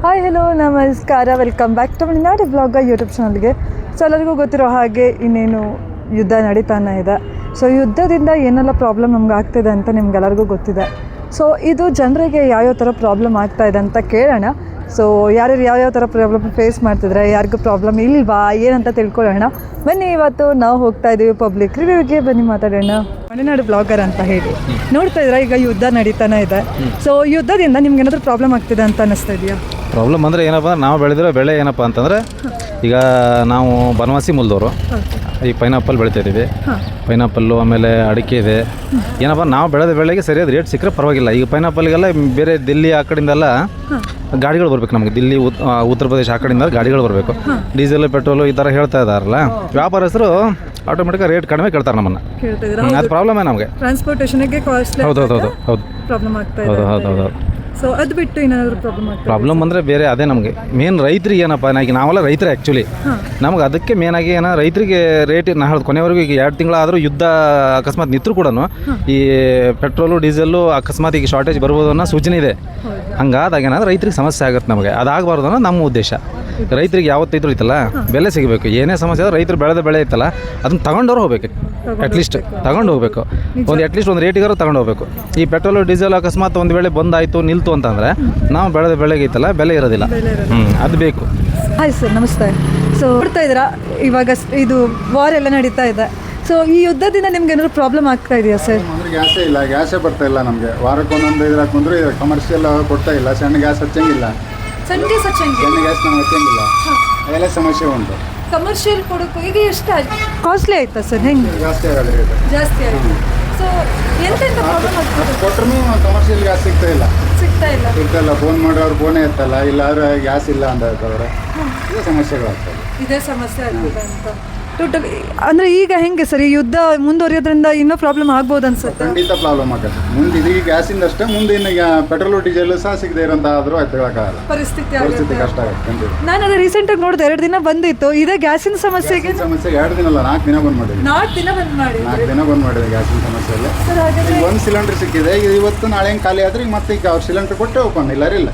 Hi hello ನಮಸ್ಕಾರ, welcome back to Malenadu blog YouTube ಚಾನಲ್ಗೆ. So ಎಲ್ಲರಿಗೂ ಗೊತ್ತಿರೋ ಹಾಗೆ ಇನ್ನೇನು ಯುದ್ಧ ನಡೀತಾನೆ ಇದೆ. ಸೊ ಯುದ್ಧದಿಂದ ಏನೆಲ್ಲ ಪ್ರಾಬ್ಲಮ್ ನಮ್ಗೆ ಆಗ್ತಿದೆ ಅಂತ ನಿಮ್ಗೆಲ್ಲರಿಗೂ ಗೊತ್ತಿದೆ. ಸೊ ಇದು ಜನರಿಗೆ ಯಾವ್ಯಾವ ಥರ ಪ್ರಾಬ್ಲಮ್ ಆಗ್ತಾಯಿದೆ ಅಂತ ಕೇಳೋಣ. ಸೊ ಯಾರ್ಯಾರು ಯಾವ್ಯಾವ ಥರ ಪ್ರಾಬ್ಲಮ್ ಫೇಸ್ ಮಾಡ್ತಿದ್ರೆ, ಯಾರಿಗೂ ಪ್ರಾಬ್ಲಮ್ ಇಲ್ವಾ ಏನಂತ ತಿಳ್ಕೊಳ್ಳೋಣ ಬನ್ನಿ. ಇವತ್ತು ನಾವು ಹೋಗ್ತಾ ಇದ್ದೀವಿ ಪಬ್ಲಿಕ್ ರಿವ್ಯೂಗೆ, ಬನ್ನಿ ಮಾತಾಡೋಣ. ಮಲೆನಾಡು ಬ್ಲಾಗರ್ ಅಂತ ಹೇಳಿ ನೋಡ್ತಾ ಇದ್ರೆ ಈಗ ಯುದ್ಧ ನಡೀತಾನೆ ಇದೆ. ಸೊ ಯುದ್ಧದಿಂದ ನಿಮ್ಗೆ ಏನಾದರೂ ಪ್ರಾಬ್ಲಮ್ ಆಗ್ತಿದೆ ಅಂತ ಅನ್ನಿಸ್ತಾ ಇದೆಯಾ? ಪ್ರಾಬ್ಲಮ್ ಅಂದರೆ ಏನಪ್ಪ, ನಾವು ಬೆಳೆದಿರೋ ಬೆಳೆ ಏನಪ್ಪ ಅಂತಂದರೆ, ಈಗ ನಾವು ಬನವಾಸಿ ಮೂಲದವರು. ಈ ಪೈನಾಪಲ್ ಬೆಳಿತಾಯಿದ್ದೀವಿ. ಪೈನಾಪಲ್ಲು ಆಮೇಲೆ ಅಡಿಕೆ ಇದೆ. ಏನಪ್ಪ, ನಾವು ಬೆಳೆದ ಬೆಳೆಗೆ ಸರಿಯಾದ ರೇಟ್ ಸಿಕ್ಕರೆ ಪರವಾಗಿಲ್ಲ. ಈಗ ಪೈನಾಪಲ್ಗೆಲ್ಲ ಬೇರೆ ದಿಲ್ಲಿ ಆ ಕಡೆಯಿಂದೆಲ್ಲ ಗಾಡಿಗಳು ಬರಬೇಕು ನಮಗೆ. ದಿಲ್ಲಿ ಉತ್ತರ ಪ್ರದೇಶ ಆ ಕಡೆಯಿಂದ ಗಾಡಿಗಳು ಬರಬೇಕು. ಡೀಸೆಲ್ ಪೆಟ್ರೋಲು ಈ ಥರ ಹೇಳ್ತಾ ಇದ್ದಾರಲ್ಲ, ವ್ಯಾಪಾರಸ್ಥರು ಆಟೋಮೆಟಿಕ್ ರೇಟ್ ಕಡಿಮೆ ಕೇಳ್ತಾರೆ ನಮ್ಮನ್ನು. ಅದು ಪ್ರಾಬ್ಲಮೇ ನಮಗೆ. ಟ್ರಾನ್ಸ್ಪೋರ್ಟೇಷನ್ಗೆ ಕಾಸ್ಟ್ಲಿ. ಹೌದು ಪ್ರಾಬ್ಲಮ್ ಆಗ್ತಾ ಇದೆ. ಹೌದು. ಸೊ ಅದು ಬಿಟ್ಟು ಏನಾದರೂ ಪ್ರಾಬ್ಲಮ್ ಅಂದರೆ ಬೇರೆ ಅದೇ ನಮಗೆ ಮೇನ್. ರೈತರಿಗೆ ಏನಪ್ಪ, ನಾವೆಲ್ಲ ರೈತರೇ ಆ್ಯಕ್ಚುಲಿ. ನಮ್ಗೆ ಅದಕ್ಕೆ ಮೇನಾಗಿ ಏನೋ ರೈತರಿಗೆ ರೇಟ್ ನಾ ಹೇಳೋದು ಕೊನೆವರೆಗೂ. ಈಗ 2 ತಿಂಗಳಾದರೂ ಯುದ್ಧ ಅಕಸ್ಮಾತ್ ನಿಂತರೂ ಕೂಡ ಈ ಪೆಟ್ರೋಲು ಡೀಸೆಲ್ಲು ಅಕಸ್ಮಾತ್ ಈಗ ಶಾರ್ಟೇಜ್ ಬರ್ಬೋದು ಅನ್ನೋ ಸೂಚನೆ ಇದೆ. ಹಂಗಾದಾಗ ಏನಾದರೂ ರೈತರಿಗೆ ಸಮಸ್ಯೆ ಆಗುತ್ತೆ. ನಮಗೆ ಅದಾಗಬಾರ್ದು ಅನ್ನೋ ನಮ್ಮ ಉದ್ದೇಶ. ರೈತರಿಗೆ ಯಾವತ್ತಿದ್ರೂ ಐತಲ್ಲ ಬೆಲೆ ಸಿಗಬೇಕು. ಏನೇ ಸಮಸ್ಯೆ ಆದರೂ ರೈತರು ಬೆಳೆದ ಬೆಳೆ ಐತಲ್ಲ ಅದನ್ನು ತಗೊಂಡವ್ರು ಹೋಗ್ಬೇಕು. ಅಟ್ಲೀಸ್ಟ್ ತಗೊಂಡು ಹೋಗಬೇಕು. ಅಟ್ಲೀಸ್ಟ್ ಒಂದು ರೇಟಿಗಾರು ತಗೊಂಡು ಹೋಗಬೇಕು. ಈ ಪೆಟ್ರೋಲು ಡೀಸೆಲ್ ಅಕಸ್ಮಾತ್ ಒಂದು ವೇಳೆ ಬಂದಾಯಿತು ನಿಲ್ತು ಅಂತಂದರೆ ನಾವು ಬೆಳೆದ ಬೆಳೆಗೆ ಐತಲ್ಲ ಬೆಲೆ ಇರೋದಿಲ್ಲ. ಅದು ಬೇಕು. ಹಾಯ್ ಸರ್, ನಮಸ್ತೆ. ಸೊ ನೋಡ್ತಾ ಇದ್ದೀರಾ ಇವಾಗ ಇದು ವಾರ್ ಎಲ್ಲ ನಡೀತಾ ಇದೆ. ಸೊ ಈ ಯುದ್ಧದಿಂದ ನಿಮ್ಗೆ ಏನಾದ್ರು ಪ್ರಾಬ್ಲಮ್ ಆಗ್ತಾ ಇದೆಯಾ ಸರ್? ಅಂದರೆ ಗ್ಯಾಸೇ ಇಲ್ಲ, ಗ್ಯಾಸೇ ಬರ್ತಾ ಇಲ್ಲ ನಮಗೆ. ವಾರಕ್ಕೆ ಒಂದೊಂದು ಇದ್ರಾಕ್ ಬಂದರೂ ಕಮರ್ಷಿಯಲ್ ಕೊಡ್ತಾ ಇಲ್ಲ. ಸಣ್ಣ ಗ್ಯಾಸ್ ಹಚ್ಚಂಗಿಲ್ಲ. ಸಣ್ಣ ಗ್ಯಾಸ್ ನಾವು ಹಚ್ಚಂಗಿಲ್ಲ. ಅದೆಲ್ಲ ಸಮಸ್ಯೆ ಉಂಟು. ಕಮರ್ಷಿಯಲ್ ಕೊಡೋಕ್ಕೂ ಈಗ ಎಷ್ಟು ಕಾಸ್ಟ್ಲಿ ಆಯ್ತಾ ಸರ್? ಹೆಂಗೆ ಜಾಸ್ತಿ ಆಗೋದು ರೇಟ್ ಜಾಸ್ತಿ ಆಯಿತು. ಸೊ ಎಂತೆಂಥ ಪ್ರಾಬ್ಲಮ್ ಆಗ್ತದೆ? ಕೊಟ್ಟರು ಕಮರ್ಷಿಯಲ್ ಗ್ಯಾಸ್ ಸಿಗ್ತಾ ಇಲ್ಲ. ಫೋನ್ ಮಾಡೋರು ಫೋನೇ ಎತ್ತಲ್ಲ. ಇಲ್ಲಾದ್ರೆ ಗ್ಯಾಸ್ ಇಲ್ಲ ಅಂತ ಹೇಳ್ತವ್ರೆ. ಇದೇ ಸಮಸ್ಯೆಗಳಾಗ್ತವೆ. ಇದೇ ಸಮಸ್ಯೆ ಆಗ್ತದೆ ಅಂತ ಟೋಟಲ್. ಅಂದರೆ ಈಗ ಹೆಂಗೆ ಸರ್, ಈ ಯುದ್ಧ ಮುಂದುವರಿಯೋದ್ರಿಂದ ಇನ್ನೂ ಪ್ರಾಬ್ಲಮ್ ಆಗ್ಬೋದು ಅನ್ಸುತ್ತೆ? ಖಂಡಿತ ಪ್ರಾಬ್ಲಮ್ ಆಗುತ್ತೆ. ಮುಂದೆ ಇದೀಗ ಗ್ಯಾಸಿಂದ ಅಷ್ಟೇ, ಮುಂದೆ ಇನ್ನು ಪೆಟ್ರೋಲು ಡೀಸೆಲ್ ಸಹ ಸಿಗದೆ ಇರೋಂಥ ಆದರೂ ಎತ್ತಗೊಳಕ್ಕಾಗಲ್ಲ. ಪರಿಸ್ಥಿತಿ ಕಷ್ಟ ಆಗುತ್ತೆ. ನಾನು ಅದು ರೀಸೆಂಟಾಗಿ ನೋಡಿದೆ, 2 ದಿನ ಬಂದಿತ್ತು. ಇದೇ ಗ್ಯಾಸಿನ ಸಮಸ್ಯೆಗೆ 2 ದಿನ ಅಲ್ಲ, 4 ದಿನ ಬಂದ್ ಮಾಡಿದ್ವಿ. 4 ದಿನ ಬಂದ್ ಮಾಡಿದ್ವಿ ಗ್ಯಾಸಿನ ಸಮಸ್ಯೆ. ಈಗ 1 ಸಿಲಿಂಡರ್ ಸಿಕ್ಕಿದೆ. ಈಗ ಇವತ್ತು ನಾಳೆ ಹೆಂಗೆ ಖಾಲಿ ಆದ್ರೆ ಈಗ ಮತ್ತೆ ಈಗ ಅವ್ರು ಸಿಲಿಂಡರ್ ಕೊಟ್ಟು ಓಪನ್ ಇಲ್ಲ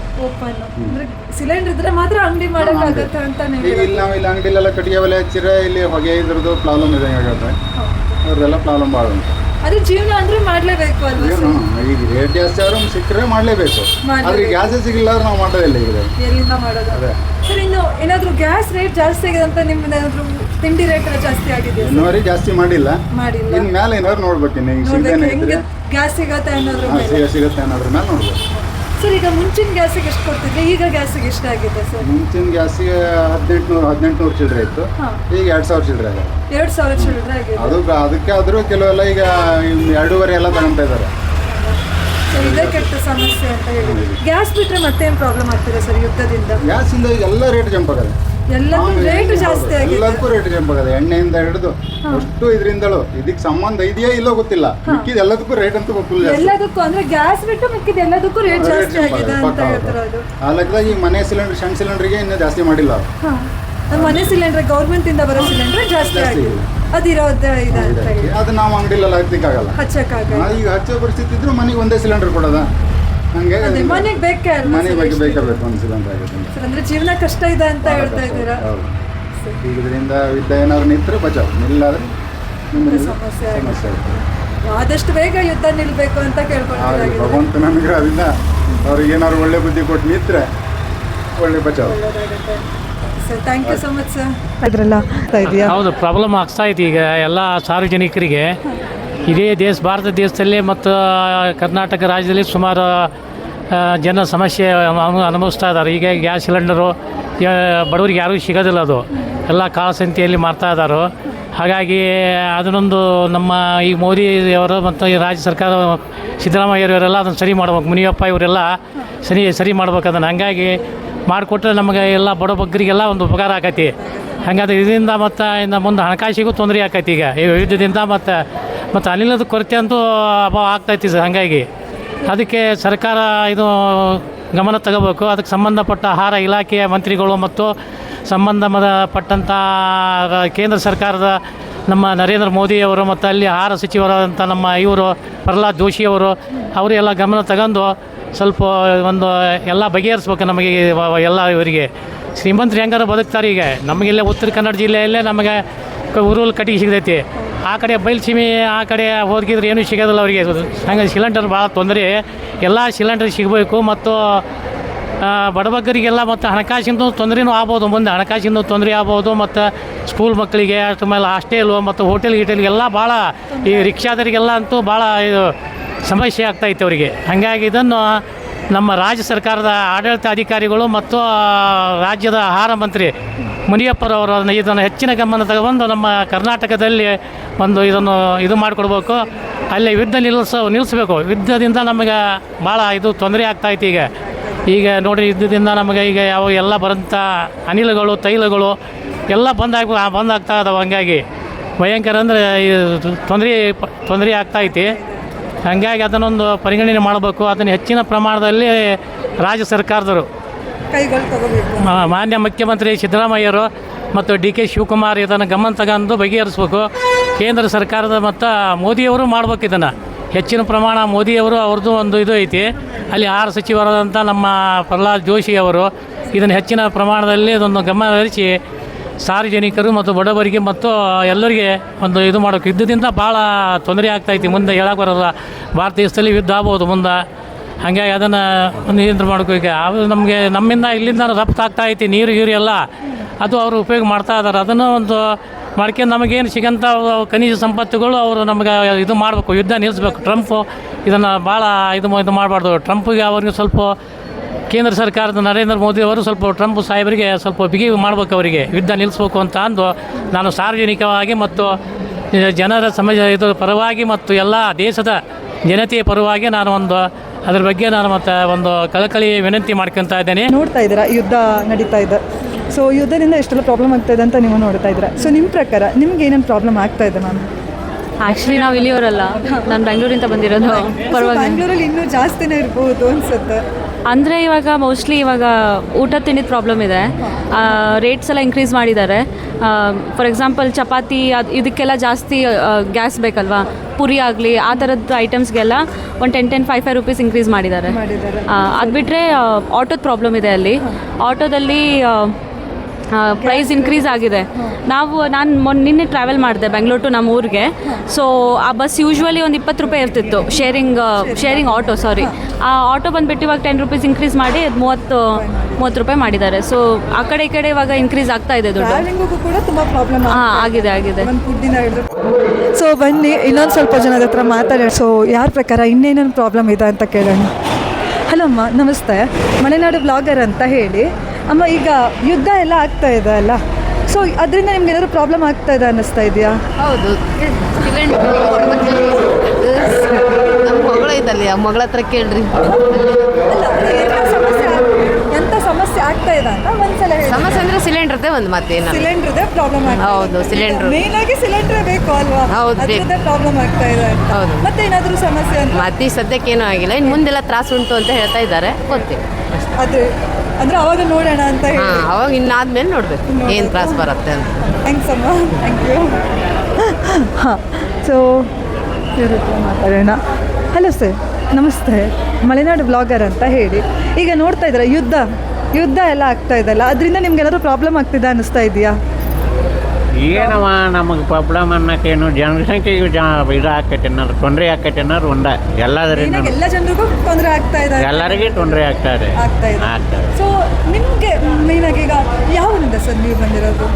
ಸಿಲಿಂಡರ್ ಇದ್ರೆ ಮಾತ್ರ ಅಂಗಡಿ ಮಾಡೋಕ್ಕಾಗತ್ತೆ ಅಂತಾನೆ. ಈಗ ಇಲ್ಲಿ ನಾವು ಇಲ್ಲಿ ಅಂಗಡಿಲೆಲ್ಲ ಕಟ್ಟಿಗೆ ಒಲೆ ಹಚ್ಚಿರ ಇಲ್ಲಿ ಹೊಗೆ ಇದ್ರದ್ದು ಪ್ರಾಬ್ಲಮ್ ಇದೆ ಆಗುತ್ತೆ. ಅವ್ರದ್ದೆಲ್ಲ ಪ್ರಾಬ್ಲಮ್ ಭಾಳ ಉಂಟು. ಅದು ಜೀವನ ಅಂದ್ರೆ ಮಾಡಲೇಬೇಕು ಅಲ್ವಾ? ಈಗ ರೇಟ್ ಜಾಸ್ತಿ ಆದ್ರೂ ಸಿಕ್ಕರೆ ಮಾಡಲೇಬೇಕು. ಆದ್ರೆ ಗ್ಯಾಸೇ ಸಿಗಿಲ್ಲ ಅಂದ್ರೆ ನಾವು ಮಾಡೋದಿಲ್ಲ. ಈಗ ಎಲ್ಲಿಂದ ಮಾಡೋದು? ಸರ್, ಇನ್ನು ಏನಾದರೂ ಗ್ಯಾಸ್ ರೇಟ್ ಜಾಸ್ತಿ ಆಗಿದೆ ಅಂತ ನಿಮ್ದು ಏನಾದರೂ ತಿಂಡಿ ರೇಟ್ ಎಲ್ಲ ಜಾಸ್ತಿ ಆಗಿದೆ? ಇನ್ನೂವರೆ ಜಾಸ್ತಿ ಮಾಡಿಲ್ಲ. ಇನ್ನು ಮೇಲೆ ಏನಾದ್ರು ನೋಡ್ಬೇಕು. ಇನ್ನು ಹೆಂಗೆ ಗ್ಯಾಸ್ ಸಿಗತ್ತೆ ಅನ್ನೋದ್ರ ಸಿಗುತ್ತೆ ಅನ್ನೋದ್ರ ಮೇಲೆ ನೋಡ್ಬೇಕು. ಸರ್, ಈಗ ಮುಂಚಿನ ಗ್ಯಾಸಿಗೆ ಎಷ್ಟು ಕೊಡ್ತಿದ್ರಿ, ಈಗ ಗ್ಯಾಸಿಗೆ ಎಷ್ಟಾಗಿದೆ ಸರ್? ಮುಂಚಿನ ಗ್ಯಾಸಿಗೆ 1800 ಚಿಲ್ಲರೆ ಇತ್ತು. ಈಗ 2000 ಚಿಲ್ಲರೆ ಆಗಿದೆ. 2000 ಚಿಲ್ಲರೆ ಆಗಿದೆ. ಅದಕ್ಕೆ ಆದರೂ ಕೆಲವೆಲ್ಲ ಈಗ 2.5 ಎಲ್ಲ ತಗೊಂತ ಇದ್ದಾರೆ. ಇದೇ ಕೆಟ್ಟ ಸಮಸ್ಯೆ ಅಂತ ಹೇಳಿ. ಗ್ಯಾಸ್ ಬಿಟ್ಟರೆ ಮತ್ತೇನು ಪ್ರಾಬ್ಲಮ್ ಆಗ್ತಿದೆ ಸರ್ ಯುದ್ಧದಿಂದ? ಗ್ಯಾಸಿಂದ ಎಲ್ಲ ರೇಟ್ ಜಂಪ್ ಆಗದೆ. ಎಲ್ಲದಕ್ಕೂ ರೇಟ್ ಜಾಸ್ತಿ ಆಗಿದೆ. ಎಲ್ಲದಕ್ಕೂ ರೇಟ್ ಜಂಪ್ ಆಗದೆ. ಎಣ್ಣೆಯಿಂದ ಹಿಡಿದು ಅಷ್ಟು ಇದರಿಂದಲೂ ಇದಕ್ಕೆ ಸಂಬಂಧ ಇದೆಯಾ ಇಲ್ಲೋ ಗೊತ್ತಿಲ್ಲ. ಮಿಕ್ಕಿದ ಎಲ್ಲದಕ್ಕೂ ರೇಟ್ ಅಂತೂ ಗೊತ್ತಿಲ್ಲ. ಎಲ್ಲದಕ್ಕೂ ಅಂದ್ರೆ ಗ್ಯಾಸ್ ಬಿಟ್ಟು ಮಿಕ್ಕಿದ ಎಲ್ಲದಕ್ಕೂ ರೇಟ್ ಜಾಸ್ತಿ ಆಗಿದೆ ಅಂತ ಹೇಳ್ತಾರೆ. ಅದು ಆ ಲೆಕ್ಕದಾಗ ಈಗ ಮನೆ ಸಿಲಿಂಡರ್, ಸಣ್ಣ ಸಿಲಿಂಡರ್ಗೆ ಇನ್ನೂ ಜಾಸ್ತಿ ಮಾಡಿಲ್ಲ. ನಮ್ಮ ಮನೆ ಸಿಲಿಂಡರ್ ಗೌರ್ಮೆಂಟ್ ಇಂದ ಬರೋ ಸಿಲಿಂಡರ್ ಜಾಸ್ತಿ ಆಗಿದೆ. ಅದಿರೋದೇ ಇದೆ ಅಂತ ಹೇಳಿ ಅದು ನಾವು ಅಂಗಡಿಲೆಲ್ಲ ಹಚ್ಚಕ್ಕಾಗಲ್ಲ. ಈಗ ಹಚ್ಚೋ ಪರಿಸ್ಥಿತಿ ಇದ್ರು ಮನೆಗೆ ಒಂದೇ ಸಿಲಿಂಡರ್ ಕೊಡೋದ? ಹಂಗೆ ಮನೆಗೆ ಬೇಕೇ ಅಲ್ಲ, ಮನೆಗೆ ಬೇಕು ಒಂದು ಸಿಲಿಂಡರ್ ಆಗುತ್ತೆ. ಅಂದ್ರೆ ಜೀವನ ಕಷ್ಟ ಇದೆ ಅಂತ ಹೇಳ್ತಾ ಇದ್ದೀರಾ? ಈಗ ಇದರಿಂದ ಯುದ್ಧ ಏನಾದ್ರು ನಿಂತರೆ ಬಚಾವ್, ನಿಲ್ಲಾದ್ರೆ ಸಮಸ್ಯೆ ಆದಷ್ಟು ಬೇಗ ಯುದ್ಧ ನಿಲ್ಬೇಕು ಅಂತ ಕೇಳ್ಕೊಳ್ತಾರೆ. ಭಗವಂತ ನನಗೆ ಅದರಿಂದ ಅವ್ರಿಗೆ ಏನಾದ್ರು ಒಳ್ಳೆ ಬುದ್ಧಿ ಕೊಟ್ಟು ನಿಂತರೆ ಒಳ್ಳೆ ಬಚಾವ್. Sir, thank you so much sir. ಇದ್ರೆಲ್ಲ ಹೌದು, ಪ್ರಾಬ್ಲಮ್ ಆಗ್ತಾ ಇದೆ ಈಗ ಎಲ್ಲ ಸಾರ್ವಜನಿಕರಿಗೆ. ಇಡೀ ಭಾರತ ದೇಶದಲ್ಲಿ ಮತ್ತು ಕರ್ನಾಟಕ ರಾಜ್ಯದಲ್ಲಿ ಸುಮಾರು ಜನ ಸಮಸ್ಯೆ ಅನುಭವಿಸ್ತಾ ಇದ್ದಾರೆ. ಈಗ ಗ್ಯಾಸ್ ಸಿಲಿಂಡರು ಬಡವರಿಗೆ ಯಾರಿಗೂ ಸಿಗೋದಿಲ್ಲ. ಅದು ಎಲ್ಲ ಕಾಳ ಸಂತೆಯಲ್ಲಿ ಮಾರ್ತಾ ಇದ್ದಾರೆ. ಹಾಗಾಗಿ ಅದನ್ನೊಂದು ನಮ್ಮ ಈ ಮೋದಿಯವರು ಮತ್ತು ಈ ರಾಜ್ಯ ಸರ್ಕಾರ ಸಿದ್ದರಾಮಯ್ಯವರೆಲ್ಲ ಅದನ್ನು ಸರಿ ಮಾಡ್ಬೇಕು. ಮುನಿಯಪ್ಪ ಇವರೆಲ್ಲ ಸರಿ ಮಾಡ್ಬೇಕು ಅದನ್ನು. ಹಂಗಾಗಿ ಮಾಡಿಕೊಟ್ರೆ ನಮಗೆ ಎಲ್ಲ ಬಡ ಬಗ್ಗರಿಗೆಲ್ಲ ಒಂದು ಉಪಕಾರ ಆಕೈತಿ. ಹಾಗಾದ್ರೆ ಇದರಿಂದ ಮತ್ತು ಇನ್ನು ಮುಂದೆ ಹಣಕಾಸಿಗೂ ತೊಂದರೆ ಆಕೈತಿ. ಈಗ ಈ ಯುದ್ಧದಿಂದ ಮತ್ತು ಅನಿಲದ ಕೊರತೆ ಅಂತೂ ಅಭಾವ ಆಗ್ತೈತಿ ಸರ್. ಹಾಗಾಗಿ ಅದಕ್ಕೆ ಸರ್ಕಾರ ಇದು ಗಮನ ತಗೋಬೇಕು. ಅದಕ್ಕೆ ಸಂಬಂಧಪಟ್ಟ ಆಹಾರ ಇಲಾಖೆಯ ಮಂತ್ರಿಗಳು ಮತ್ತು ಸಂಬಂಧಪಟ್ಟಂಥ ಕೇಂದ್ರ ಸರ್ಕಾರದ ನಮ್ಮ ನರೇಂದ್ರ ಮೋದಿಯವರು ಮತ್ತು ಅಲ್ಲಿ ಆಹಾರ ಸಚಿವರಾದಂಥ ನಮ್ಮ ಇವರು ಪ್ರಹ್ಲಾದ್ ಜೋಶಿಯವರು ಅವರೆಲ್ಲ ಗಮನ ತಗೊಂಡು ಸ್ವಲ್ಪ ಒಂದು ಎಲ್ಲ ಬಗೆಹರಿಸ್ಬೇಕು ನಮಗೆ ಎಲ್ಲ ಇವರಿಗೆ ಶ್ರೀಮಂತರು ಹೆಂಗಾರ ಬದುಕ್ತಾರೆ. ಈಗ ನಮಗಿಲ್ಲೇ ಉತ್ತರ ಕನ್ನಡ ಜಿಲ್ಲೆಯಲ್ಲೇ ನಮಗೆ ಉರುಲ್ ಕಟ್ಟಿಗೆ ಸಿಗ್ತೈತಿ. ಆ ಕಡೆ ಬಯಲುಸೀಮೆ ಆ ಕಡೆ ಹೋಗಿದ್ರೆ ಏನೂ ಸಿಗೋದಿಲ್ಲ ಅವರಿಗೆ. ಹಂಗೆ ಸಿಲಿಂಡರ್ ಭಾಳ ತೊಂದರೆ. ಎಲ್ಲ ಸಿಲಿಂಡರ್ ಸಿಗಬೇಕು ಮತ್ತು ಬಡಬಗ್ಗರಿಗೆಲ್ಲ ಮತ್ತು ಹಣಕಾಸಿನ ತೊಂದರೆನೂ ಆಗ್ಬೋದು. ಮುಂದೆ ಹಣಕಾಸಿನ ತೊಂದರೆ ಆಗ್ಬೋದು. ಮತ್ತು ಸ್ಕೂಲ್ ಮಕ್ಕಳಿಗೆ ಆಮೇಲೆ ಹಾಸ್ಟೆಲು ಮತ್ತು ಹೋಟೆಲ್ಗೆಲ್ಲ ಭಾಳ ಈ ರಿಕ್ಷಾದವರಿಗೆಲ್ಲ ಅಂತೂ ಭಾಳ ಇದು ಸಮಸ್ಯೆ ಆಗ್ತಾಯಿತ್ತು ಅವರಿಗೆ. ಹಾಗಾಗಿ ಇದನ್ನು ನಮ್ಮ ರಾಜ್ಯ ಸರ್ಕಾರದ ಆಡಳಿತ ಅಧಿಕಾರಿಗಳು ಮತ್ತು ರಾಜ್ಯದ ಆಹಾರ ಮಂತ್ರಿ ಮುನಿಯಪ್ಪರವರು ಇದನ್ನು ಹೆಚ್ಚಿನ ಗಮನ ತಗೊಂಡು ನಮ್ಮ ಕರ್ನಾಟಕದಲ್ಲಿ ಒಂದು ಇದನ್ನು ಇದು ಮಾಡಿಕೊಡ್ಬೇಕು. ಅಲ್ಲಿ ಯುದ್ಧ ನಿಲ್ಲಿಸಬೇಕು. ಯುದ್ಧದಿಂದ ನಮಗೆ ಭಾಳ ಇದು ತೊಂದರೆ ಆಗ್ತಾಯಿತ್ತು. ಈಗ ನೋಡಿ ಯುದ್ಧದಿಂದ ನಮಗೆ ಈಗ ಎಲ್ಲ ಬರೋಂಥ ಅನಿಲಗಳು ತೈಲಗಳು ಎಲ್ಲ ಬಂದಾಗ್ತಾ ಇದಾವೆ. ಹಂಗಾಗಿ ಭಯಂಕರ ಅಂದರೆ ತೊಂದರೆ ಆಗ್ತಾಯಿತ್ತು. ಹಾಗಾಗಿ ಅದನ್ನೊಂದು ಪರಿಗಣನೆ ಮಾಡಬೇಕು. ಅದನ್ನು ಹೆಚ್ಚಿನ ಪ್ರಮಾಣದಲ್ಲಿ ರಾಜ್ಯ ಸರ್ಕಾರದವರು ಕೈಗಳು ತಗೋಬೇಕು. ಮಾನ್ಯ ಮುಖ್ಯಮಂತ್ರಿ ಸಿದ್ದರಾಮಯ್ಯರು ಮತ್ತು ಡಿ.ಕೆ. ಶಿವಕುಮಾರ್ ಇದನ್ನು ಗಮನ ತಗೊಂಡು ಬಗೆಹರಿಸ್ಬೇಕು. ಕೇಂದ್ರ ಸರ್ಕಾರದ ಮತ್ತು ಮೋದಿಯವರು ಮಾಡ್ಬೇಕು ಇದನ್ನು ಹೆಚ್ಚಿನ ಪ್ರಮಾಣ. ಮೋದಿಯವರು ಅವ್ರದ್ದು ಒಂದು ಇದು ಐತಿ. ಅಲ್ಲಿ ಆಹಾರ ಸಚಿವರಾದಂಥ ನಮ್ಮ ಪ್ರಹ್ಲಾದ್ ಜೋಶಿ ಅವರು ಇದನ್ನು ಹೆಚ್ಚಿನ ಪ್ರಮಾಣದಲ್ಲಿ ಇದೊಂದು ಗಮನ ಹರಿಸಿ ಸಾರ್ವಜನಿಕರು ಮತ್ತು ಬಡವರಿಗೆ ಮತ್ತು ಎಲ್ಲರಿಗೆ ಒಂದು ಇದು ಮಾಡೋಕ್ಕೆ. ಯುದ್ಧದಿಂದ ಭಾಳ ತೊಂದರೆ ಆಗ್ತಾಯಿತ್ತು. ಮುಂದೆ ಹೇಳಕ್ಕೆ ಬರೋಲ್ಲ. ಭಾರತ ದೇಶದಲ್ಲಿ ಯುದ್ಧ ಆಗ್ಬೋದು ಮುಂದೆ. ಹಾಗಾಗಿ ಅದನ್ನು ಒಂದು ನಿಯಂತ್ರಣ ಮಾಡಬೇಕು. ಈಗ ಅದು ನಮಗೆ ನಮ್ಮಿಂದ ಇಲ್ಲಿಂದ ರಫ್ತು ಆಗ್ತಾಯಿತ್ತು ನೀರು ಎಲ್ಲ. ಅದು ಅವರು ಉಪಯೋಗ ಮಾಡ್ತಾ ಇದ್ದಾರೆ. ಅದನ್ನು ಒಂದು ಮಾಡ್ಕೊಂಡು ನಮಗೇನು ಸಿಗೋಂಥ ಖನಿಜ ಸಂಪತ್ತುಗಳು ಅವರು ನಮಗೆ ಇದು ಮಾಡಬೇಕು. ಯುದ್ಧ ನಿಲ್ಲಿಸ್ಬೇಕು. ಟ್ರಂಪು ಇದನ್ನು ಭಾಳ ಇದು ಮಾಡಬಾರ್ದು. ಟ್ರಂಪಿಗೆ ಅವ್ರಿಗೆ ಸ್ವಲ್ಪ ಕೇಂದ್ರ ಸರ್ಕಾರದ ನರೇಂದ್ರ ಮೋದಿ ಅವರು ಸ್ವಲ್ಪ ಟ್ರಂಪ್ ಸಾಹೇಬರಿಗೆ ಸ್ವಲ್ಪ ಬಿಗಿ ಮಾಡಬೇಕು. ಅವರಿಗೆ ಯುದ್ಧ ನಿಲ್ಲಿಸ್ಬೇಕು ಅಂತ ಅಂದು ನಾನು ಸಾರ್ವಜನಿಕವಾಗಿ ಮತ್ತು ಜನರ ಇದು ಪರವಾಗಿ ಮತ್ತು ಎಲ್ಲ ದೇಶದ ಜನತೆಯ ಪರವಾಗಿ ನಾನು ಒಂದು ಅದ್ರ ಬಗ್ಗೆ ನಾನು ಮತ್ತು ಒಂದು ಕಳಕಳಿ ವಿನಂತಿ ಮಾಡ್ಕೊತಾ ಇದ್ದೇನೆ. ನೋಡ್ತಾ ಇದ್ದೀರಾ ಯುದ್ಧ ನಡೀತಾ ಇದೆ. ಸೊ ಯುದ್ಧದಿಂದ ಎಷ್ಟೆಲ್ಲ ಪ್ರಾಬ್ಲಮ್ ಆಗ್ತಾ ಇದೆ ಅಂತ ನೀವು ನೋಡ್ತಾ ಇದ್ದೀರಾ. ಸೊ ನಿಮ್ಮ ಪ್ರಕಾರ ನಿಮ್ಗೆ ಏನೇನು ಪ್ರಾಬ್ಲಮ್ ಆಗ್ತಾ ಇದೆ ಮ್ಯಾಮ್? ಆ್ಯಕ್ಚುಲಿ ನಾವು ಇಲ್ಲಿಯವರಲ್ಲ, ನಾನು ಬೆಂಗಳೂರಿಂದ ಬಂದಿರೋದು. ಪರವಾಗಿ ಬೆಂಗಳೂರಲ್ಲಿ ಇನ್ನೂ ಜಾಸ್ತಿನೇ ಇರ್ಬೋದು ಅನ್ಸುತ್ತೆ. ಅಂದರೆ ಇವಾಗ ಮೋಸ್ಟ್ಲಿ ಇವಾಗ ಊಟ ತಿಂಡಿದ ಪ್ರಾಬ್ಲಮ್ ಇದೆ. ರೇಟ್ಸ್ ಎಲ್ಲ ಇನ್ಕ್ರೀಸ್ ಮಾಡಿದ್ದಾರೆ. ಫಾರ್ ಎಕ್ಸಾಂಪಲ್ ಚಪಾತಿ ಇದಕ್ಕೆಲ್ಲ ಜಾಸ್ತಿ ಗ್ಯಾಸ್ ಬೇಕಲ್ವಾ, ಪುರಿ ಆಗಲಿ ಆ ಥರದ್ದು ಐಟಮ್ಸ್ಗೆಲ್ಲ ಒಂದು 10-5 ರೂಪೀಸ್ ಇನ್ಕ್ರೀಸ್ ಮಾಡಿದ್ದಾರೆ. ಅದು ಬಿಟ್ಟರೆ ಆಟೋದ ಪ್ರಾಬ್ಲಮ್ ಇದೆ. ಅಲ್ಲಿ ಆಟೋದಲ್ಲಿ ಪ್ರೈಸ್ ಇನ್ಕ್ರೀಸ್ ಆಗಿದೆ. ನಾನು ನಿನ್ನೆ ಟ್ರಾವೆಲ್ ಮಾಡಿದೆ ಬೆಂಗಳೂರು ಟು ನಮ್ಮ ಊರಿಗೆ. ಸೊ ಆ ಬಸ್ ಯೂಶ್ವಲಿ ಒಂದು 20 ರೂಪಾಯಿ ಇರ್ತಿತ್ತು. ಶೇರಿಂಗ್ ಆಟೋ ಆ ಆಟೋ ಬಂದುಬಿಟ್ಟು ಇವಾಗ 10 ರೂಪೀಸ್ ಇನ್ಕ್ರೀಸ್ ಮಾಡಿ 30 ರೂಪಾಯಿ ಮಾಡಿದ್ದಾರೆ. ಸೊ ಆ ಕಡೆ ಈ ಕಡೆ ಇವಾಗ ಇನ್ಕ್ರೀಸ್ ಆಗ್ತಾ ಇದೆ ದುಡ್ಡು. ಕೂಡ ತುಂಬ ಪ್ರಾಬ್ಲಮ್ ಆಗಿದೆ. ಸೊ ಬನ್ನಿ ಇನ್ನೊಂದು ಸ್ವಲ್ಪ ಜನದ ಹತ್ರ ಮಾತಾಡೋಣ. ಸೊ ಯಾರ ಪ್ರಕಾರ ಇನ್ನೇನೇನು ಪ್ರಾಬ್ಲಮ್ ಇದೆ ಅಂತ ಕೇಳೋಣ. ಹಲೋ ಅಮ್ಮ, ನಮಸ್ತೆ. ಮಲೆನಾಡು ಬ್ಲಾಗರ್ ಅಂತ ಹೇಳಿ. ಅಮ್ಮ, ಈಗ ಯುದ್ಧ ಎಲ್ಲ ಆಗ್ತಾ ಇದೆ ಅಲ್ಲ, ಸೊ ಅದರಿಂದ ನಿಮ್ಗೆ ಏನಾದರೂ ಪ್ರಾಬ್ಲಮ್ ಆಗ್ತಾ ಇದೆ ಅನ್ನಿಸ್ತಾ ಇದೆಯಾ? ಹೌದು. ನಮ್ಮ ಮಗಳು ಐತಲ್ಲಿ, ಆ ಮಗಳ ಹತ್ರ ಕೇಳ್ರಿ. ಎಂಥ ಸಮಸ್ಯೆ ಆಗ್ತಾ ಇದೆ ಅಂತ ಒಂದ್ಸಲ ಹೇಳಿ. ಸಮಸ್ಯೆ ಅಂದರೆ ಸಿಲಿಂಡ್ರದೇ ಒಂದು ಮತ್ತೇನು. ಸಿಲಿಂಡ್ರದೇ ಪ್ರಾಬ್ಲಮ್ ಆಗ್ತಾ ಇದೆ. ಹೌದು, ಸಿಲಿಂಡ್ರು ಮೇನ್ ಆಗಿ ಸಿಲಿಂಡ್ರೇ ಬೇಕು ಅಲ್ವಾ? ಹೌದು, ಬೇಕು. ಪ್ರಾಬ್ಲಮ್ ಆಗ್ತಾ ಇದೆ. ಹೌದು. ಮತ್ತೆ ಏನಾದರೂ ಸಮಸ್ಯೆ ಅಂತ ಮತ್ತೆ ಸದ್ಯಕ್ಕೆ ಏನೂ ಆಗಿಲ್ಲ. ಇನ್ನು ಮುಂದೆಲ್ಲ ತ್ರಾಸು ಉಂಟು ಅಂತ ಹೇಳ್ತಾ ಇದ್ದಾರೆ, ಗೊತ್ತಿಲ್ಲ. ಅದು ಅಂದರೆ ಅವಾಗ ನೋಡೋಣ ಅಂತ ಹೇಳಿ. ಅವಾಗ ಇನ್ನಾದ್ಮೇಲೆ ನೋಡ್ಬೇಕು ಏನು ತ್ರಾಸು ಬರುತ್ತೆ ಅಂತ. ಥ್ಯಾಂಕ್ಸ್ ಅಮ್ಮ, ಥ್ಯಾಂಕ್ ಯು. ಹಾಂ, ಸೊ ಇವ್ರ ಹತ್ರ ಮಾತಾಡೋಣ. ಹಲೋ ಸರ್, ನಮಸ್ತೆ. ಮಲೆನಾಡು ಬ್ಲಾಗರ್ ಅಂತ ಹೇಳಿ. ಈಗ ನೋಡ್ತಾ ಇದ್ದೀರಾ ಯುದ್ಧ ಎಲ್ಲ ಆಗ್ತಾ ಇದೆಯಲ್ಲ, ಅದರಿಂದ ನಿಮ್ಗೆಲ್ಲಾದ್ರೂ ಪ್ರಾಬ್ಲಮ್ ಆಗ್ತಿದೆ ಅನ್ನಿಸ್ತಾ ಇದೆಯಾ? ಏನವ ನಮಗೆ ಪ್ರಾಬ್ಲಮ್ ಅನ್ನೋಕ್ಕೇನು ಜನಸಂಖ್ಯೆಗೆ ಇದು ಆಕೈತೆ ಅನ್ನೋದು ತೊಂದರೆ ಆಕೈತೆ ಅನ್ನೋದು ಒಂದ ಎಲ್ಲದರಿಂದ ಎಲ್ಲ ಜನರಿಗೂ ತೊಂದರೆ ಆಗ್ತಾ ಇದೆ. ಎಲ್ಲರಿಗೂ ತೊಂದರೆ ಆಗ್ತಾ ಇದೆ. ಸೊ ನಿಮಗೆ ಮೇಯ್ನಾಗಿ ಈಗ ಯಾವನಿಂದ ಸರ್ ನೀವು ಬಂದಿರೋದು?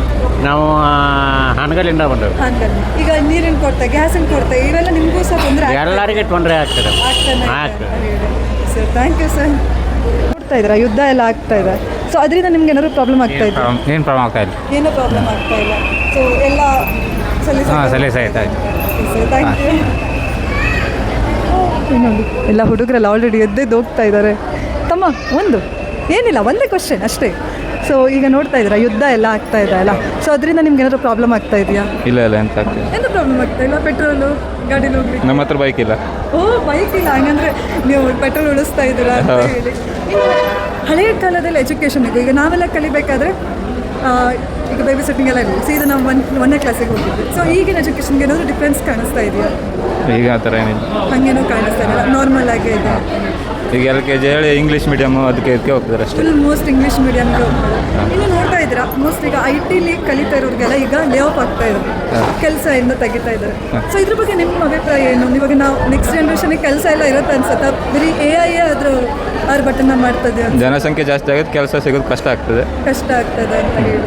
ನಾವು ಹನಗಲಿಂದ ಬಂದೆವು. ಈಗ ನೀರಿನ ಕೊರತೆ, ಗ್ಯಾಸಿನ ಕೊರತೆ ಇವೆಲ್ಲ ನಿಮಗೂ ಸಹ ತೊಂದರೆ ಎಲ್ಲರಿಗೂ ತೊಂದರೆ ಆಗ್ತದೆ. Sir, thank you sir. ನೋಡ್ತಾ ಇದ್ದೀರಾ ಯುದ್ಧ ಎಲ್ಲ ಆಗ್ತಾ ಇದೆ. ಸೊ ಅದರಿಂದ ನಿಮ್ಗೆ ಏನಾದ್ರು ಪ್ರಾಬ್ಲಮ್ ಆಗ್ತಾ ಇದೆ? ಏನು ಪ್ರಾಬ್ಲಮ್ ಆಗ್ತಾ ಇಲ್ಲ. ಏನೂ ಪ್ರಾಬ್ಲಮ್ ಆಗ್ತಾ ಇಲ್ಲ. ಸೊ ಎಲ್ಲ ಸಲೀಸ ಆಯ್ತು. Thank you. ನೋಡಿ, ಎಲ್ಲ ಹುಡುಗರೆಲ್ಲ ಆಲ್ರೆಡಿ ಎದ್ದೆದ್ದು ಹೋಗ್ತಾ ಇದ್ದಾರೆ. ತಮ್ಮ ಏನಿಲ್ಲ, ಒಂದೇ ಕ್ವಶನ್ ಅಷ್ಟೇ. ಸೊ ಈಗ ನೋಡ್ತಾ ಇದ್ದೀರಾ ಯುದ್ಧ ಎಲ್ಲ ಆಗ್ತಾ ಇದೆ ಅಲ್ಲ, ಸೊ ಅದರಿಂದ ನಿಮ್ಗೆ ಏನಾದ್ರು ಪ್ರಾಬ್ಲಮ್ ಆಗ್ತಾ ಇದೆಯಾ? ಇಲ್ಲ ಎಂತ ಆಗ್ತಿಲ್ಲ. ಎಂತ ಪ್ರಾಬ್ಲಮ್ ಆಗ್ತಾ ಇಲ್ಲ? ಪೆಟ್ರೋಲು ಗಾಡೀಲಿ ಹೋಗ್ಲಿಕ್ಕೆ ನಮ್ಮ ಹತ್ರ ಬೈಕ್ ಇಲ್ಲ. ಬೈಕ್ ಇಲ್ಲ, ಹಂಗಂದ್ರೆ ನೀವು ಪೆಟ್ರೋಲ್ ಉಳಿಸ್ತಾ ಇದ್ದೀರಾ ಅಂತ ಹೇಳಿ. ಹಳೆಯ ಕಾಲದಲ್ಲಿ ಎಜುಕೇಷನ್ ಈಗ ನಾವೆಲ್ಲ ಕಲಿಬೇಕಾದ್ರೆ ಈಗ ಬೇಬಿ ಸಿಟ್ಟಿಂಗ್ ಎಲ್ಲ ಇಲ್ಲ, ಸೀದಾ ನಾವು 1ನೇ ಕ್ಲಾಸಿಗೆ ಹೋಗಿದ್ವಿ. ಸೊ ಈಗಿನ ಎಜುಕೇಷನ್ಗೆ ಏನಾದರೂ ಡಿಫ್ರೆನ್ಸ್ ಕಾಣಿಸ್ತಾ ಇದೆಯಾ? ಈಗ ಆ ಥರ ಏನಿಲ್ಲ, ಹಾಗೇನೂ ಕಾಣಿಸ್ತಾ ಇಲ್ಲ, ನಾರ್ಮಲ್ ಆಗೇ ಇದೆ. ಈಗ LKG ಹೇಳಿ ಇಂಗ್ಲೀಷ್ ಮೀಡಿಯಮ್ಮು ಅದಕ್ಕೆ ಇದಕ್ಕೆ ಹೋಗ್ತಾರೆ ಅಷ್ಟೇ. ಫುಲ್ ಮೋಸ್ಟ್ ಇಂಗ್ಲೀಷ್ ಮೀಡಿಯಮ್ಗೆ ಹೋಗ್ತಾರೆ. ಇನ್ನು ನೋಡ್ತಾ ಇದ್ದೀರಾ ಮೋಸ್ಟ್ ಈಗ IT ಕಲಿತಾ ಇರೋರಿಗೆಲ್ಲ ಈಗ ಲೇ ಆಫ್ ಆಗ್ತಾ ಇದ್ದಾರೆ, ಕೆಲಸ ಇಂದ ತೆಗಿತಾ ಇದ್ದಾರೆ. ಸೊ ಇದ್ರ ಬಗ್ಗೆ ನಿಮ್ಮ ಅಭಿಪ್ರಾಯ ಏನು? ಇವಾಗ ನಾವು ನೆಕ್ಸ್ಟ್ ಜನ್ರೇಷನ್ಗೆ ಕೆಲಸ ಎಲ್ಲ ಇರುತ್ತೆ ಅನ್ಸುತ್ತಾ? ಬರೀ AI ಅದ್ರ ಬಟನ್ನ ಮಾಡ್ತದೆ, ಜನಸಂಖ್ಯೆ ಜಾಸ್ತಿ ಆಗುತ್ತೆ, ಕೆಲಸ ಸಿಗೋದು ಕಷ್ಟ ಆಗ್ತದೆ ಆಗ್ತದೆ ಅಂತ ಹೇಳಿ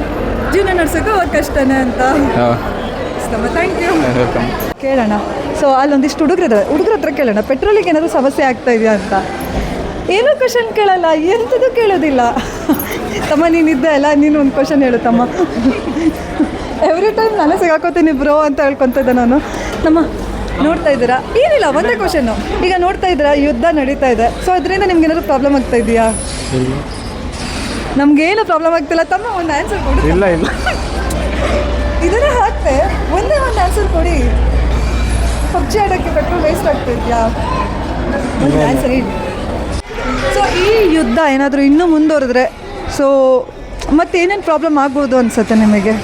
ಜೀವನ ನಡೆಸೋಕೆ ಅವಾಗ ಕಷ್ಟನೇ ಅಂತ. Thank you. ವೆಲ್ಕಮ್. ಕೇಳೋಣ. ಸೊ ಅಲ್ಲೊಂದಿಷ್ಟು ಹುಡುಗರ ಹತ್ರ ಕೇಳೋಣ, ಪೆಟ್ರೋಲಿಗೆ ಏನಾದರೂ ಸಮಸ್ಯೆ ಆಗ್ತಾ ಇದೆಯಾ ಅಂತ. ಏನೂ ಕ್ವಶನ್ ಕೇಳಲ್ಲ, ಎಂಥದ್ದು ಕೇಳೋದಿಲ್ಲ. ತಮ್ಮ ನೀನಿದ್ದೆ ಅಲ್ಲ, ನೀನು ಒಂದು ಕ್ವಶನ್ ಹೇಳು ತಮ್ಮ. ಎವ್ರಿ ಟೈಮ್ ನಾನೇ ಸಿಗಾಕೋತೀನಿ ಬ್ರೋ ಅಂತ ಹೇಳ್ಕೊತಿದ್ದೆ ನಾನು. ನಮ್ಮ ನೋಡ್ತಾ ಇದ್ದೀರಾ, ಏನಿಲ್ಲ ಒಂದೇ ಕ್ವಶನ್ನು. ಈಗ ನೋಡ್ತಾ ಇದ್ದೀರಾ ಯುದ್ಧ ನಡೀತಾ ಇದೆ, ಸೊ ಅದರಿಂದ ನಿಮ್ಗೆ ಏನಾದರೂ ಪ್ರಾಬ್ಲಮ್ ಆಗ್ತಾ ಇದೆಯಾ? ನಮಗೇನು ಪ್ರಾಬ್ಲಮ್ ಆಗ್ತಿಲ್ಲ. ತಮ್ಮ ಒಂದು ಆನ್ಸರ್ ಕೊಡಿ. ಇಲ್ಲ ಇದನ್ನೇ ಹಾಕ್ತೆ, ಒಂದೇ ಒಂದು ಆನ್ಸರ್ ಕೊಡಿ. ಪಬ್ಜಿ ಆಡೋಕ್ಕೆ ಪೆಟ್ರೋಲ್ ವೇಸ್ಟ್ ಆಗ್ತಿದ್ಯಾ? ಒಂದು ಆನ್ಸರ್ ಹೇಳಿ. ಸೊ ಈ ಯುದ್ಧ ಏನಾದರೂ ಇನ್ನೂ ಮುಂದುವರೆದ್ರೆ ಸೊ ಮತ್ತೇನೇನು ಪ್ರಾಬ್ಲಮ್ ಆಗ್ಬೋದು ಅನ್ಸುತ್ತೆ ನಿಮಗೆ?